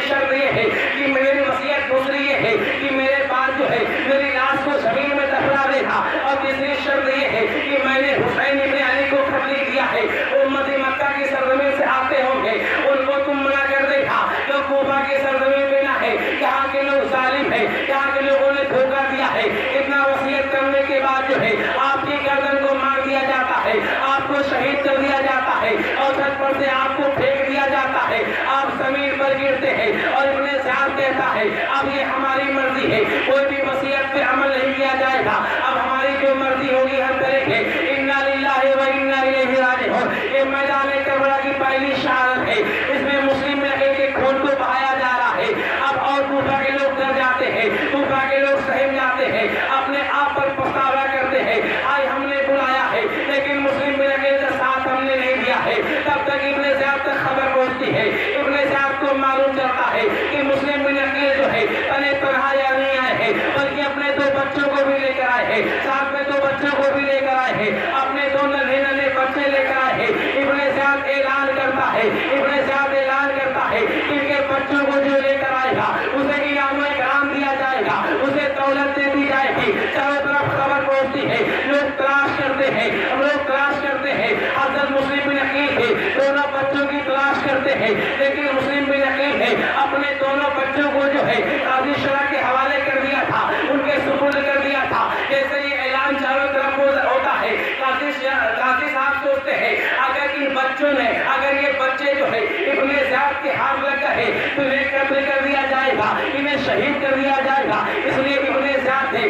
شرط یہ ہے کہ میری وصیت دوسری یہ ہے کہ میرے پاس جو ہے میری لاش کو زمین میں دفنا دے گا، اور تیسری شرط یہ ہے کہ میں نے حسین ابن علی کو خبر دیا ہے امت مکہ کی سرزمین سے آتے ہوں گے ان کو تم منع کر دے گا، جو کوفہ کی سرزمین پہ نہ ہے، یہاں کے لوگ ظالم ہیں، یہاں کے لوگوں نے دھوکہ دیا ہے۔ اتنا وصیت کرنے کے بعد جو ہے آپ کی گردن کو مار دیا جاتا ہے، آپ کو شہید کر دیا جاتا ہے اور چھت پر سے آپ کو پھینک دیا جاتا ہے، آپ زمین پر گرتے ہیں اور ابن زیاد کہتا ہے اب یہ ہماری مرضی ہے، کوئی بھی وصیت پہ عمل نہیں کیا جائے گا، اب ہماری جو مرضی ہوگی ہم کریں گے۔ انا للہ و انا الیہ راجعون۔ یہ میدان کربلا کی پہلی شہادت ہے، اس میں مسلم بن عقیل کے خون کو بہایا جا رہا ہے۔ اب اور کوفہ کے لوگ ڈر جاتے ہیں، کوفہ کے لوگ سہم جاتے ہیں، اپنے آپ پر پچھتاوا کرتے ہیں، آج ہم نے بلایا ہے لیکن مسلم بن عقیل کا ساتھ ہم نے نہیں دیا ہے۔ تب تک ابن زیاد تک خبر پہنچتی ہے، ابن زیاد کو معلوم چلتا ہے کہ مسلم بن عقیل جو ہے تنہا نہیں آئے ہیں بلکہ है, साथ में 2 बच्चों को भी लेकर आए हैं, अपने 2 नन्हे नन्हे बच्चे लेकर आए हैं। इब्ने ज़ियाद ऐलान करता है, इब्ने ज़ियाद ऐलान करता है कि इनके बच्चों को जो लेकर आएगा उसे इनाम इकराम दिया जाएगा, उसे दौलत दे दी जाएगी। चारों तरफ खबर पहुंचती है, लोग तलाश करते हैं, लोग तलाश करते हैं। हज़रत मुस्लिम बिन अकील है, दोनों बच्चों की तलाश करते हैं, लेकिन मुस्लिम बिन अकील है अपने दोनों बच्चों को जो है काजी शरा के हवाले कर दिया था, उनके सुपुर्द कर दिया था। जैसे ये ऐलान चारों तरफ होता है, काजी साहब सोचते हैं अगर इन बच्चों ने, अगर ये बच्चे जो है इब्ने ज़ियाद के हाथ लग गए तो इन्हें कत्ल कर दिया जाएगा, इन्हें शहीद कर दिया जाएगा। इसलिए इब्ने ज़ियाद है,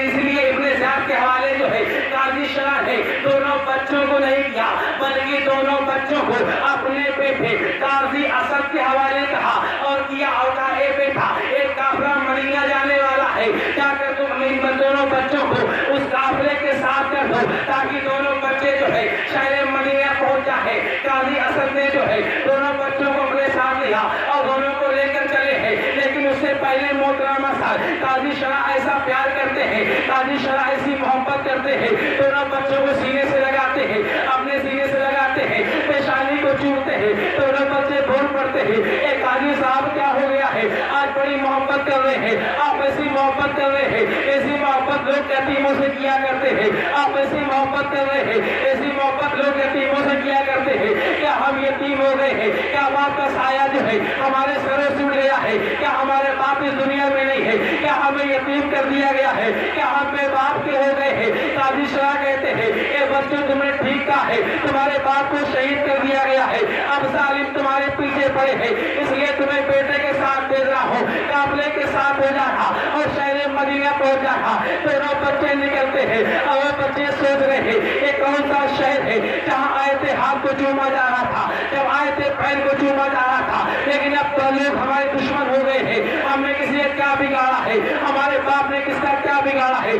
इसलिए इब्ने ज़ियाद के हवाले जो है काजी शरा ने दोनों बच्चों को नहीं किया, बल्कि दोनों बच्चों को अपने बेटे काजी असद के हवाले कहा और किया और कहा, ए बेटा एक काफिला मदीना जाने वाला है, जाकर तुम इन दोनों बच्चों को उस काफिले के साथ कर दो ताकि दोनों बच्चे जो है शहर मदीना पहुंच जाए। काजी असद ने जो है दोनों बच्चों को अपने साथ लिया और दोनों को लेकर चले हैं, लेकिन उससे पहले मोहतरमा साहब काजी शरा ऐसा प्यार करते हैं, काजी शरा ऐसी मोहब्बत करते हैं, दोनों बच्चों को सीने से लगाते हैं, अपने सीने से लगाते हैं, पेशानी को चूमते हैं, दोनों बच्चे बोल पड़ते हैं, ए काजी साहब क्या हो गया है, आज बड़ी मोहब्बत कर रहे हैं, आप ऐसी मोहब्बत कर रहे हैं, ऐसी मोहब्बत लोग यतीमों से किया करते हैं, आप ऐसी मोहब्बत कर रहे हैं, ऐसी मोहब्बत लोग यतीमों से किया करते हैं। क्या हम यतीम हो गए हैं? क्या बाप का साया जो है हमारे सरों से उड़ गया है? क्या हमारे बाप इस दुनिया में नहीं है? क्या हमें यतीम कर दिया गया है? क्या हम बेबाप के हो गए हैं? काजी शरा कहते हैं, ए बच्चों तुमने ठीक कहा है, तुम्हारे बाप को शहीद कर दिया गया है, अब जालिम तुम्हारे पीछे पड़े हैं, इसलिए तुम्हें बेटे के साथ भेज रहा हूँ, काफिले के साथ हो जाना और शहर मदीना पहुंच जाना। दोनों बच्चे निकलते हैं और वो बच्चे सोच रहे हैं ये कौन सा शहर है जहाँ आए थे हाथ को चूमा जा रहा था, जब आए थे पैर को चूमा जा रहा था, लेकिन अब तो लोग हमारे दुश्मन हो गए हैं। हमने किसी ने क्या बिगाड़ा है? हमारे बाप ने किसका क्या बिगाड़ा है?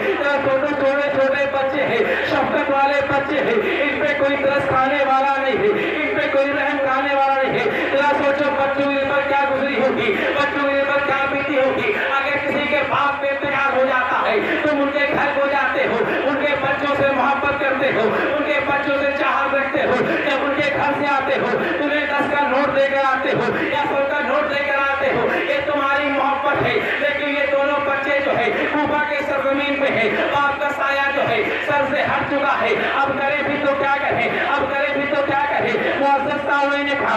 छोटे छोटे बच्चे हैं, शफकत वाले बच्चे हैं, इन पे कोई तरस खाने वाला नहीं है, इन पे कोई रहम खाने वाला नहीं है। जरा सोचो बच्चों के ऊपर क्या गुजरी होगी, बच्चों के ऊपर क्या बीती होगी। अगर किसी के बाप बेतकार हो जाता है तुम उनके घर को जाते हो, उनके बच्चों से मोहब्बत करते हो, उनके बच्चों से चाहत रखते हो, जब उनके घर से आते हो तुम्हें 10 का नोट देकर आते हो या 100 का नोट देकर आते हो, ये तुम्हारी मोहब्बत है। लेकिन ये दोनों बच्चे जो है कूफा के सरजमीन पे है, बाप का साया जो है सर से हट चुका है, अब करे भी तो क्या करें, अब करे भी तो क्या करें। मुअज़्ज़ज़ साहब ने कहा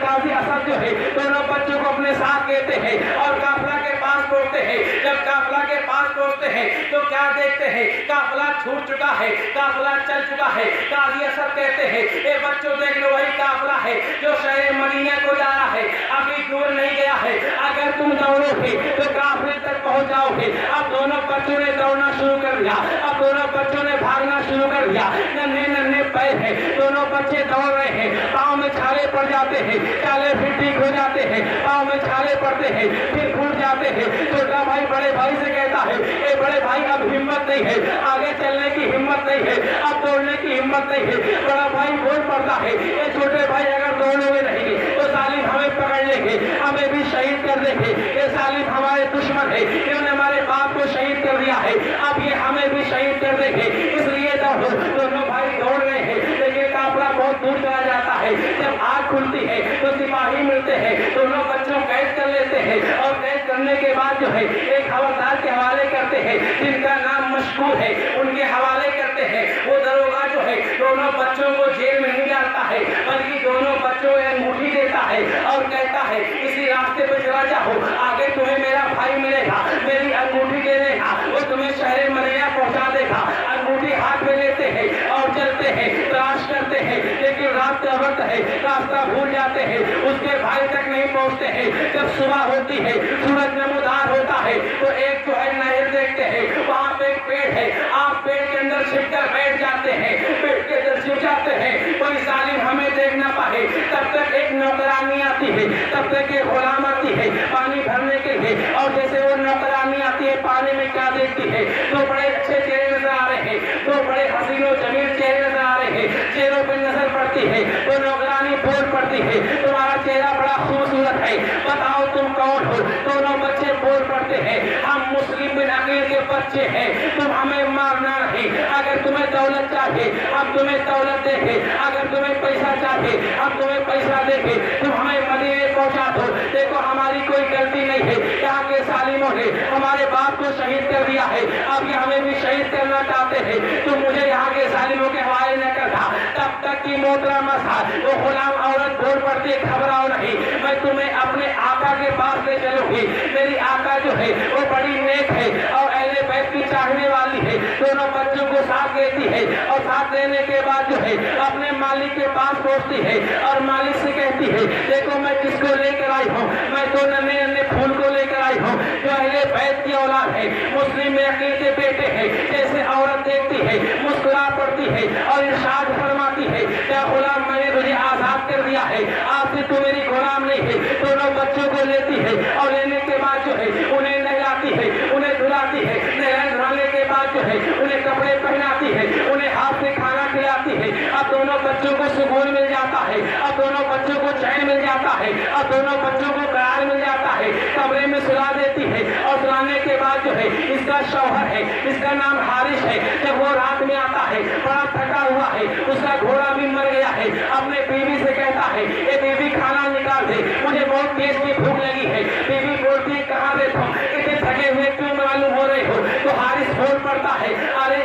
काजी असद जो है दोनों बच्चों को अपने साथ लेते हैं और काफिला के पास पहुंचते हैं। जब काफिला के पास पहुंचते हैं तो क्या देखते हैं, काफिला छूट चुका है, काफिला चल चुका है। काजी असद कहते हैं, ए बच्चों देख लो वही काफिला है जो शहर मदीना को जा रहा है, अभी दूर नहीं गया है, अगर तुम दौड़ोगे तो काफिले तक पहुंच जाओगे। अब दोनों बच्चों ने दौड़ना शुरू कर दिया, अब दोनों बच्चों ने भागना शुरू कर दिया, नन्हे नन्हे पैर हैं, दोनों बच्चे दौड़ रहे हैं, पाँव में छाले पड़ जाते हैं, छाले फिर ठीक हो जाते हैं, पाँव में छाले पड़ते हैं फिर फूट जाते हैं। छोटा भाई बड़े भाई से कहता है, ए बड़े भाई अब हिम्मत नहीं है, आगे चलने की हिम्मत नहीं है, अब दौड़ने की हिम्मत नहीं है। बड़ा भाई बोल पड़ता है, ए छोटे भाई अगर दौड़ोगे नहीं तो जालिम हमें पकड़ लेंगे, हमें भी शहीद कर देंगे, ये जालिम हमारे दुश्मन है, इन्होंने हमारे बाप को शहीद कर दिया है, अब ये हमें भी शहीद कर देंगे, इसलिए दौड़ो। दोनों भाई दौड़ रहे हैं, लेकिन काफिला बहुत दूर चला जाता है। जब आग खुलती है तो सिपाही मिलते हैं, दोनों बच्चों कैद कर लेते हैं और कैद करने के बाद जो है एक हवलदार के हवाले करते हैं जिनका नाम मशहूर है, उनके हवाले करते हैं। वो दरोगा जो है दोनों बच्चों को जेल में नहीं डालता है, बल्कि दोनों बच्चों को अंगूठी देता है और कहता है इसी रास्ते पे चला जाओ, आगे तुम्हें मेरा भाई मिलेगा, मेरी अंगूठी दे देगा, वो तुम्हें शहर मदीना पहुंचा देगा। अंगूठी हाथ में लेते हैं और चलते हैं, तलाश करते हैं, लेकिन रात का वक्त है, रास्ता भूल जाते हैं, उसके भाई तक नहीं पहुंचते हैं। जब सुबह होती है, सूरज नमूदार होता है तो एक जो है नहर देखते हैं, वहां पे एक पेड़ है, आप पेड़ के अंदर छिपकर बैठ जाते हैं, पेड़ के अंदर छिप जाते हैं, कोई जालिम हमें देख ना पाए। तब तक एक नौकरानी आती है, तब तक एक गुलाम आती है पानी भरने के लिए, और जैसे वो नौकरानी आती है पानी में क्या देखती है, दो बड़े अच्छे चेहरे नजर आ रहे हैं, दो बड़े हसीनो जमील चेहरे नजर आ रहे हैं, चेहरों पर नजर पड़ती है, वो नौकरानी बोल पड़ती है तुम्हारा चेहरा बड़ा खूबसूरत है, बताओ तुम कौन हो। दोनों बच्चे बोल पड़ते हैं हम मुस्लिम बिन अकील के बच्चे बच्चे हैं, तुम हमें मारना नहीं। अगर तुम्हें दौलत चाहिए हम तुम्हें दौलत देंगे, अगर तुम्हें पैसा चाहिए हम तुम्हें पैसा देंगे, तुम हमें मदीने पहुंचा दो। देखो हमारी कोई गलती नहीं है, यहाँ के सालिमों ने हमारे बाप को शहीद कर दिया है, अब ये हमें भी शहीद करना चाहते हैं, तुम मुझे यहाँ के सालिमों के हवाले न करना। तब तक की मोहतरमा साहब वो गुलाम औरत बोल पड़ती घबराओ नहीं, मैं तुम्हें अपने आका के पास ले चलूंगी। मेरी आका जो है वो बड़ी नेक है और अहले बैत की चाहने वाली है। दोनों बच्चों को साथ लेती है और साथ लेने के बाद जो है अपने मालिक के पास पहुंचती है और मालिक से कहती है देखो मैं किसको लेकर आई हूँ, मैं तो नन्हे नन्हे फूल को लेकर आई हूँ जो अहले बैत की औलाद है, मुस्लिम में अकील के बेटे हैं। जैसे औरत देखती है मुस्कुरा पड़ती है और इरशाद फरमाती है क्या गुलाम मैंने तुझे आजाद कर दिया है, आज से तू मेरी गुलाम नहीं है। दोनों बच्चों को लेती है और लेने के बाद जो है उन्हें नहलाती है, उन्हें धुलाती है, नहलाने के बाद जो है उन्हें कपड़े पहनाती है, उन्हें हाथ से खाना खिलाती है। अब दोनों बच्चों को सुकून मिल जाता है, अब दोनों बच्चों को चैन मिल जाता है, अब दोनों बच्चों को करार मिल जाता है, कमरे में सुला देती है और सुलाने के बाद जो है इसका शौहर है, इसका नाम हारिस है, जब वो रात में आता है बड़ा थका हुआ है, उसका घोड़ा भी मर गया है, अपने बीवी से कहता है ये बीवी खाना निकाल दे, मुझे बहुत तेज की भूख लगी है। बीवी बोलती है कहाँ दे तुम इतने थके हुए क्यों मालूम हो रहे हो, तो हारिस बोल पड़ता है अरे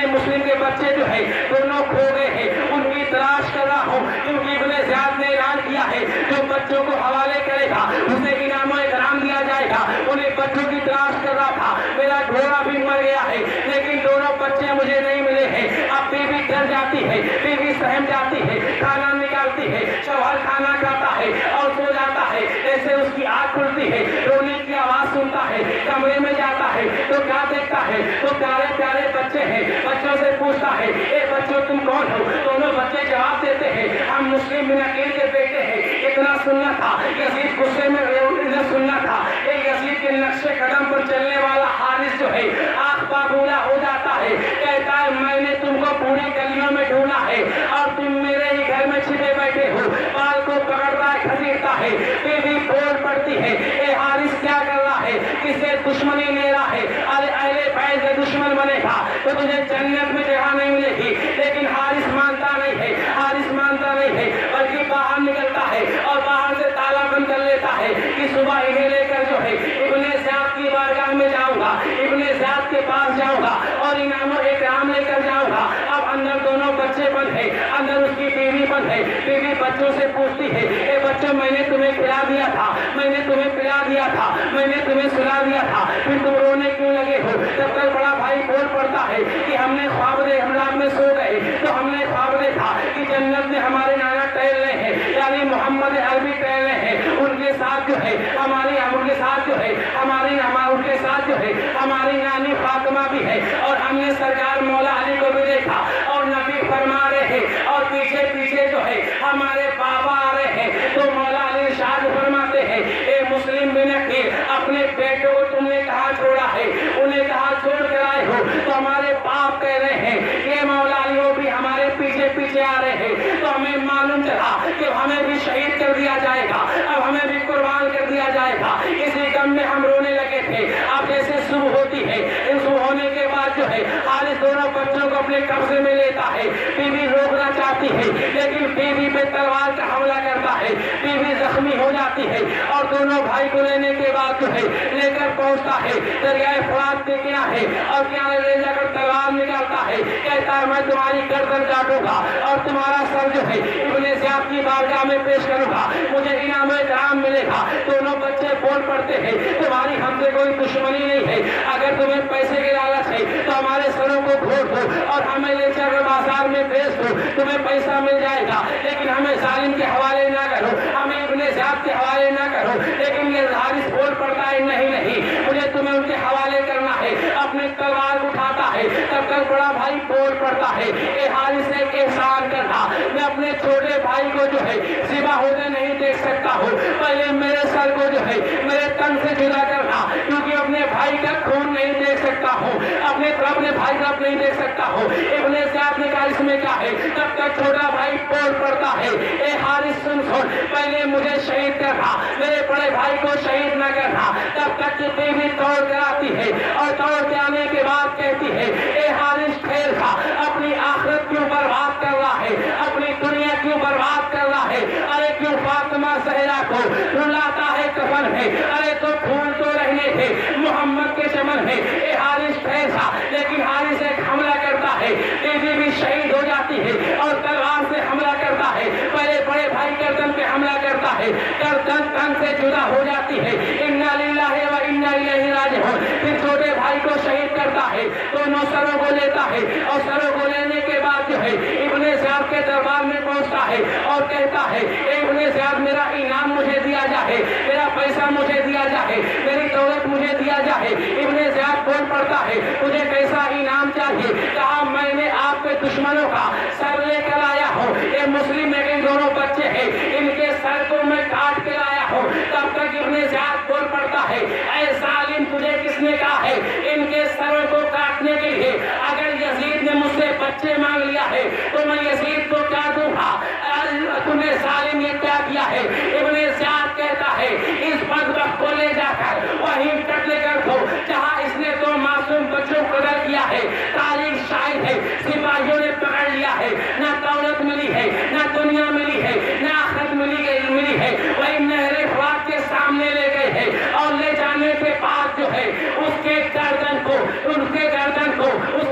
मुस्लिम के बच्चे जो है दोनों खो गए हैं, उनकी तलाश कर रहा हूँ, क्योंकि इब्ने ज़ियाद ने ऐलान किया है जो बच्चों को हवाले करेगा उसे इनाम इकराम दिया जाएगा। उन्हें बच्चों की तलाश कर रहा था, मेरा घोड़ा भी मर गया है लेकिन दोनों बच्चे मुझे नहीं मिले हैं। अब बीवी डर जाती है, बीवी सहम जाती है, खाना निकालती है, शौहर खाना खाता है और सो जाता है। ऐसे उसकी आँख खुलती है, रोने की आवाज सुनता है, कमरे में जाता है तो क्या देखता है तो प्यारे प्यारे बच्चे हैं। बच्चों से पूछता है ए बच्चों तुम कौन हो, दोनों बच्चे जवाब देते हैं हम मुस्लिम बिन अकील के बेटे हैं। इतना सुनना था यजीद गुस्से में सुनना था, एक यजीद के नक्शे कदम पर चलने वाला हारिस जो है आँख बाबूला हो जाता है, कहता है मैंने तुमको पूरी गलियों में ढूंढा है और तुम मेरे ही घर में छिपे बैठे हो। बाल को पकड़ता है, घसीटता है, बीवी बोल पड़ती है ए हारिस क्या कर रहा है, किसे दुश्मनी ले रहा है, अरे अहले बैत के दुश्मन बनेगा तो तुझे जन्नत में जगह नहीं मिलेगी। लेकिन हारिस मानता नहीं है, हारिस मानता नहीं है बल्कि बाहर निकलता है और बाहर से ताला बंद कर लेता है कि सुबह इन्हें लेकर जो है इब्ने ज़ियाद की बारगाह में जाऊंगा, इब्ने ज़ियाद के पास जाऊंगा और इनामो इकराम लेकर जाऊंगा। अब अंदर दोनों बच्चे बंद है, अंदर उसकी बीवी बंद है। बीवी बच्चों से पूछती है ए बच्चों मैंने तुम्हें खिला दिया था, मैंने तुम्हें पिला दिया था, मैंने तुम्हें सुला दिया था, फिर तुम रोने क्यों लगे हो। तब तक बड़ा भाई बोल पड़ता है कि हमने ख्वाब दे, हम रात में सो गए तो हमने ख्वाब देखा कि जन्नत में हमारे नाना टहल रहे हैं, यानी मोहम्मद अरबी टहल रहे हैं, उनके साथ जो है हमारी उनके साथ जो है उनके साथ जो है हमारी नानी फातिमा भी है और हमने सरकार मौला अली को भी देखा और नबी फरमा रहे हैं और पीछे पीछे जो है हमारे बाबा आ रहे हैं। तो मौला अली इरशाद फरमाते हैं ए मुस्लिम बिन अकील अपने बेटों को तुमने कहाँ छोड़ा है, उन्हें कहाँ छोड़ कर आए हो। तो हमारे बाप कह रहे हैं ये मौला अली वो भी हमारे पीछे पीछे आ रहे हैं। तो हमें मालूम चला कि हमें भी शहीद कर दिया जाएगा, अब हमें भी कुर्बान कर दिया जाएगा। इसी गम में हम रोने लगे थे। अब जैसे सुबह होती है, सुबह होने के बाद जो है हारिस दोनों बच्चों को अपने कब्जे में लेता है। बीवी रोकना चाहती है लेकिन बीवी पे तलवार का हमला करता है, बीवी जख्मी हो जाती है और दोनों भाई को लेने के बाद जो है लेकर पहुंचता है दरियाए फुरात के क्या है और क्या ले जाकर तलवार निकालता है, कहता है मैं तुम्हारी गर्दन काटूंगा और तुम्हारा सर जो है इब्ने ज़ियाद की बारगाह में पेश करूंगा, मुझे इनाम इकराम मिलेगा। दोनों बच्चे बोल पड़ते हैं तुम्हारी हमसे कोई दुश्मनी नहीं है, अगर तुम्हें पैसे की लालच है तो हमारे सरों को घोट दो और हमें ले चलकर बाजार में बेच दो, तुम्हें पैसा मिल जाएगा, लेकिन हमें जालिम के हवाले ना करो, हमें इब्ने ज़ियाद के हवाले ना करो। लेकिन ये हारिस बोल पड़ता है नहीं नहीं मुझे तुम्हें उनके हवाले करना है, अपने तलवार उठाता है। तब तक बड़ा भाई बोल पड़ता है ए हारिस ने एहसान करना, मैं अपने छोटे भाई को जो है ज़िबा होते नहीं देख सकता हूँ, पहले मेरे सर को जो है मेरे तन से जुदा करना, क्योंकि अपने भाई का खून नहीं देख सकता हूँ, अपने भाई का नहीं देख सकता हूँ। इब्ने ज़ियाद ने कहा इसमें क्या है। तब तक छोटा भाई बोल पड़ता है ए हारिस सुन पहले मुझे शहीद करना, मेरे बड़े भाई को शहीद न करना। तब तक की बीवी दौड़ कर आती है और दौड़ के आने के बाद یمن میں یہ حارث تھا، لیکن حارث ایک حملہ کرتا ہے، بیوی بھی شہید ہو جاتی ہے اور تلوار سے حملہ کرتا ہے، پہلے بڑے بھائی گردن پہ حملہ کرتا ہے، گردن تن سے جدا ہو جاتی ہے، انا للہ و انا الیہ راجعون، پھر چھوٹے بھائی کو شہید کرتا ہے، دونوں سروں کو لیتا ہے اور سروں کو لینے کے بعد جو ہے ابن زیاد کے دربار میں پہنچتا ہے اور کہتا ہے اے ابن زیاد میرا انعام مجھے دیا جائے، میرا پیسہ مجھے دیا جائے، میری دولت مجھے دیا جائے۔ ابن زیاد بول پڑتا ہے تجھے کیسا انعام چاہیے؟ کہا میں نے آپ کے دشمنوں کا سر لے کر آیا ہوں، یہ مسلم میرے دونوں بچے ہیں، ان کے سر کو میں کاٹ کے لایا ہوں۔ تب تک ابن زیاد بول پڑتا ہے اے ظالم تجھے کس نے کہا ہے ان کے سروں کو کاٹنے کے لیے؟ اگر یزید نے مجھ سے بچے مانگ لیا ہے تو میں یزید کو کیا دوں گا؟ تم نے ظالم یہ کیا کیا ہے؟ ابن زیاد کہتا ہے اس بدبخت کو لے جا کر وہیں قتل کر دو جہاں اس نے تو معصوم بچوں کو قتل کیا ہے۔ تاریخ شاہد ہے سپاہیوں نے پکڑ لیا ہے، نہ دولت ملی ہے، نہ دنیا ملی ہے، نہ آخرت ملی ہے، وہی نہر فرات کے سامنے لے گئے ہیں اور لے جانے کے بعد جو ہے اس کے گردن کو اس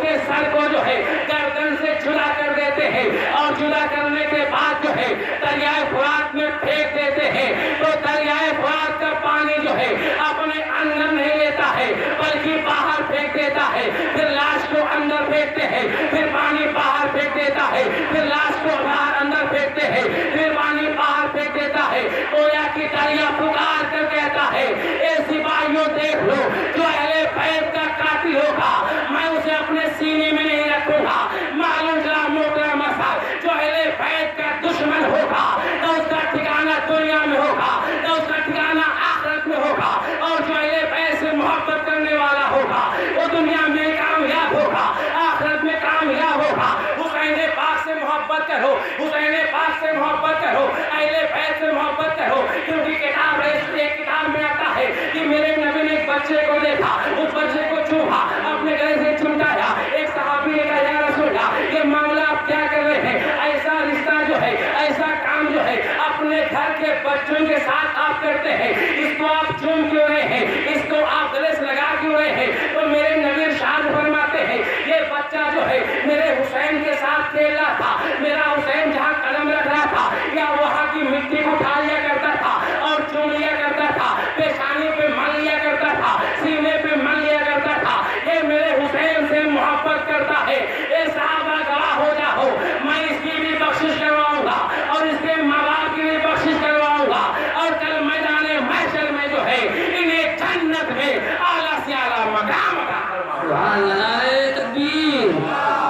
کے سر کو جو ہے گردن سے جدا کر دیتے ہیں اور جدا کرنے کے بعد جو ہے دریائے فرات میں پھینک دیتے ہیں۔ تو دریائے فرات کا پانی جو ہے اپنے اندر نہیں لیتا ہے بلکہ باہر پھینک دیتا ہے، پھر لاش کو اندر پھینکتے ہیں، پھر پانی باہر پھینک دیتا ہے، پھر لاش کو باہر اندر پھینکتے ہیں، پھر پانی باہر پھینک دیتا ہے۔ گویا کہ دریا پکار کر کہتا ہے اے سپاہیوں دیکھ لو جو اہل بیت کا قاتل ہوگا میں اسے اپنے سینے میں نہیں رکھوں گا، معلوم چلا موٹا مسا جو اہل بیت کا دشمن ہوگا نہ اس کا ٹھکانہ دنیا میں ہوگا نہ اس کا ٹھکانہ آخرت میں ہوگا، اور جو اہل بیت سے محبت کرنے والا ہوگا وہ دنیا میں کامیاب ہوگا آخرت میں کامیاب ہوگا۔ حسین پاک سے محبت کرو، حسین پاک سے محبت کرو، اہل بیت سے محبت کرو، کیونکہ کتاب ایک کتاب میں آتا ہے کہ میرے نبی نے ایک بچے کو دیکھا، اس بچے کو چوما، اپنے گلے سے چمٹایا، ایک صحابی نے کہا یا رسول اللہ یہ معاملہ آپ کیا کر رہے ہیں؟ ایسا رشتہ جو ہے ایسا کام جو ہے اپنے گھر کے بچوں کے ساتھ آپ کرتے ہیں، اس کو آپ چوم کیوں رہے ہیں، اس کو آپ گلے سے لگا کیوں رہے ہیں؟ تو میرے نبی ارشاد فرماتے ہیں یہ بچہ جو ہے میرے حسین کے ساتھ کھیل رہا تھا، میرا حسین جہاں قدم رکھ رہا تھا یا وہاں کی مٹی کو اٹھا لیا کرتا تھا اور چوم لیا کرتا تھا، پیشانی پہ مل لیا کرتا تھا، سینے پہ مل لیا کرتا تھا، یہ میرے حسین سے محبت کرتا ہے۔ اے صحابہ گواہ ہو جاؤ میں اس کی بھی بخشش کرواؤں گا اور اس کے ماں باپ کی بھی بخشش کرواؤں گا، اور کل میدان محشر میں جو ہے انہیں جنت میں اعلیٰ سے اعلیٰ مقام عطا فرماؤں گا۔ نعرہ تکبیر،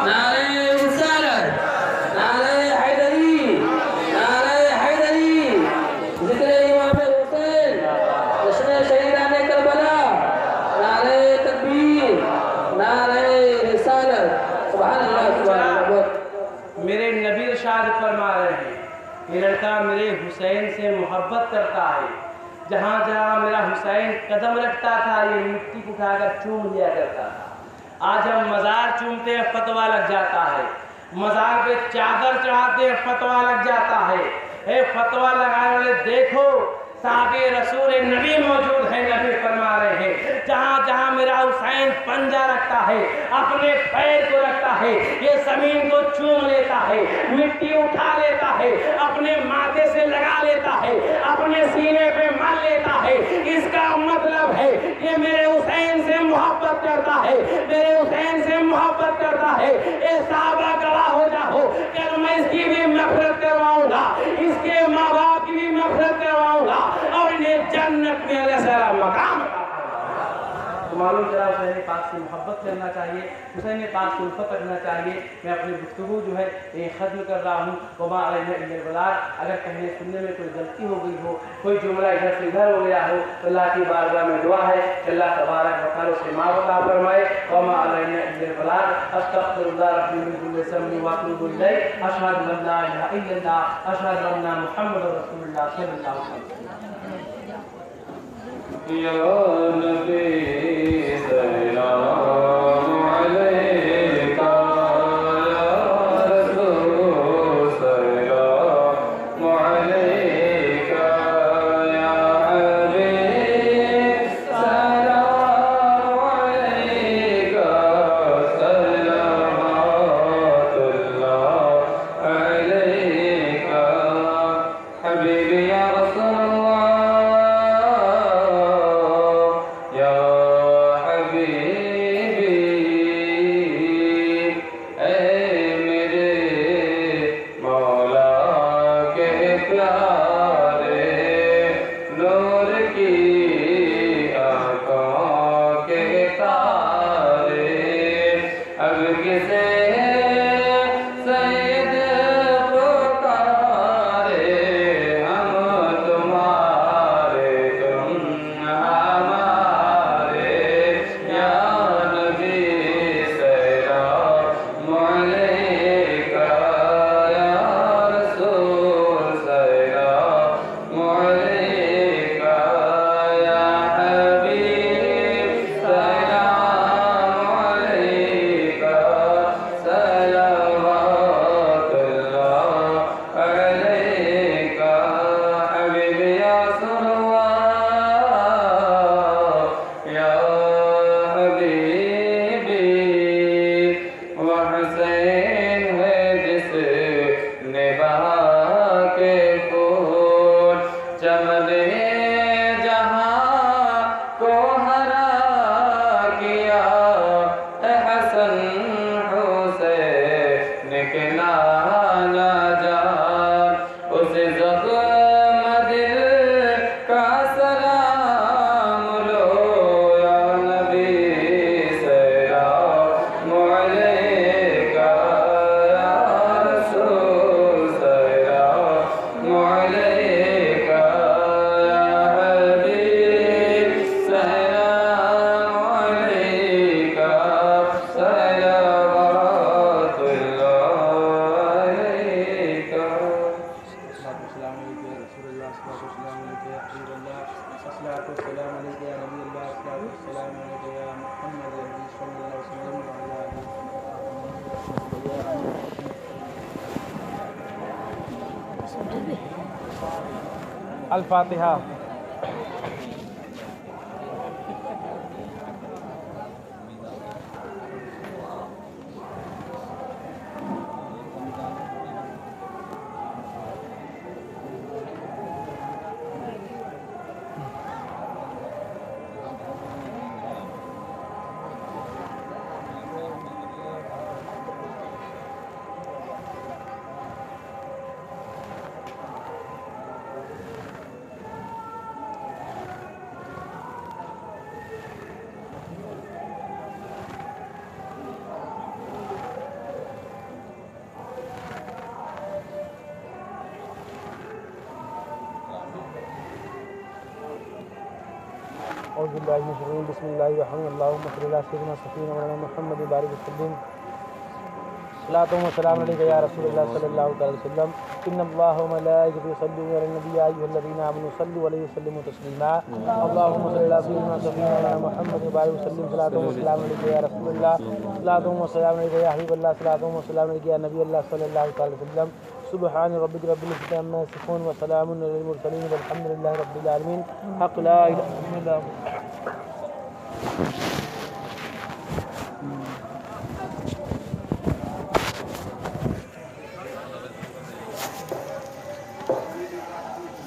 نعرہ رسالت، نعرہ حیدری، نعرہ حیدری، ذکر امام حسین، جشن شہیدان کربلا، نعرہ تکبیر، نعرہ رسالت، سبحان اللہ سبحان اللہ۔ میرے نبی ارشاد فرما رہے ہیں یہ لڑکا میرے حسین سے محبت کرتا ہے، جہاں جہاں میرا حسین قدم رکھتا تھا یہ مٹی کو اٹھا کر چوم لیا کرتا تھا۔ آج ہم مزار چومتے ہیں فتویٰ لگ جاتا ہے، مزار پہ چادر چڑھاتے ہیں فتویٰ لگ جاتا ہے۔ اے فتویٰ لگانے والے دیکھو صحابہ رسول نبی موجود ہیں، نبی فرما رہے ہیں جہاں جہاں میرا حسین پنجہ رکھتا ہے اپنے پیر کو رکھتا ہے یہ زمین کو چوم لیتا ہے، مٹی اٹھا لیتا ہے، اپنے ماتھے سے لگا لیتا ہے، اپنے سینے پہ مل لیتا ہے۔ اس کا مطلب ہے یہ میرے حسین سے محبت کرتا ہے، میرے حسین سے محبت کرتا ہے۔ اے صحابہ گواہ ہو جاؤ کہ میں اس کی بھی مغفرت کرواؤں گا، اس کے ماں باپ کی بھی مغفرت کرواؤں گا اور انہیں جنت میں علیہ السلام مقام عطا فرماؤں گا۔ تو معلوم چلا حسین پاک سے محبت کرنا چاہیے، حسین پاک سے الفت رکھنا چاہیے۔ میں اپنی گفتگو جو ہے یہ ختم کر رہا ہوں۔ وما علینا الا البلاغ۔ اگر کہیں سننے میں کوئی غلطی ہو گئی ہو، کوئی جملہ ادھر سے ادھر ہو گیا ہو، تو اللہ کی بارگاہ میں دعا ہے کہ اللہ تبارک و تعالیٰ سے معاف عطا فرمائے۔ وما علینا الا البلاغ۔ استغفر اللہ ربی من کل ذنب واتوب الیہ۔ اشہد ان لا الہ الا اللہ، اشہد ان محمد رسول اللہ صلی اللہ علیہ وسلم۔ یا نبی سلام علیکہ، یا رسول سلام علیکہ، یا حبیب سلام علیکہ۔ الفاتحة. أعوذ بالله من الشيطان الرجيم. بسم الله الرحمن الرحيم. اللهم صل على سيدنا سفينا مولانا محمد وبارك وسلم. صلاة وسلام عليك يا رسول الله صلى الله عليه وسلم. إن الله وملائكته يصلون على النبي يا أيها الذين آمنوا صلوا عليه وسلموا تسليما. اللهم صل على سيدنا سفينا مولانا محمد وبارك وسلم. صلاة وسلام عليك يا رسول الله. صلاة وسلام عليك يا حبيب الله. صلاة وسلام عليك يا نبي الله صلى الله عليه وسلم. سبحان ربك رب العزة عما يصفون وسلام على المرسلين والحمد لله رب العالمين. حق لا إله إلا الله.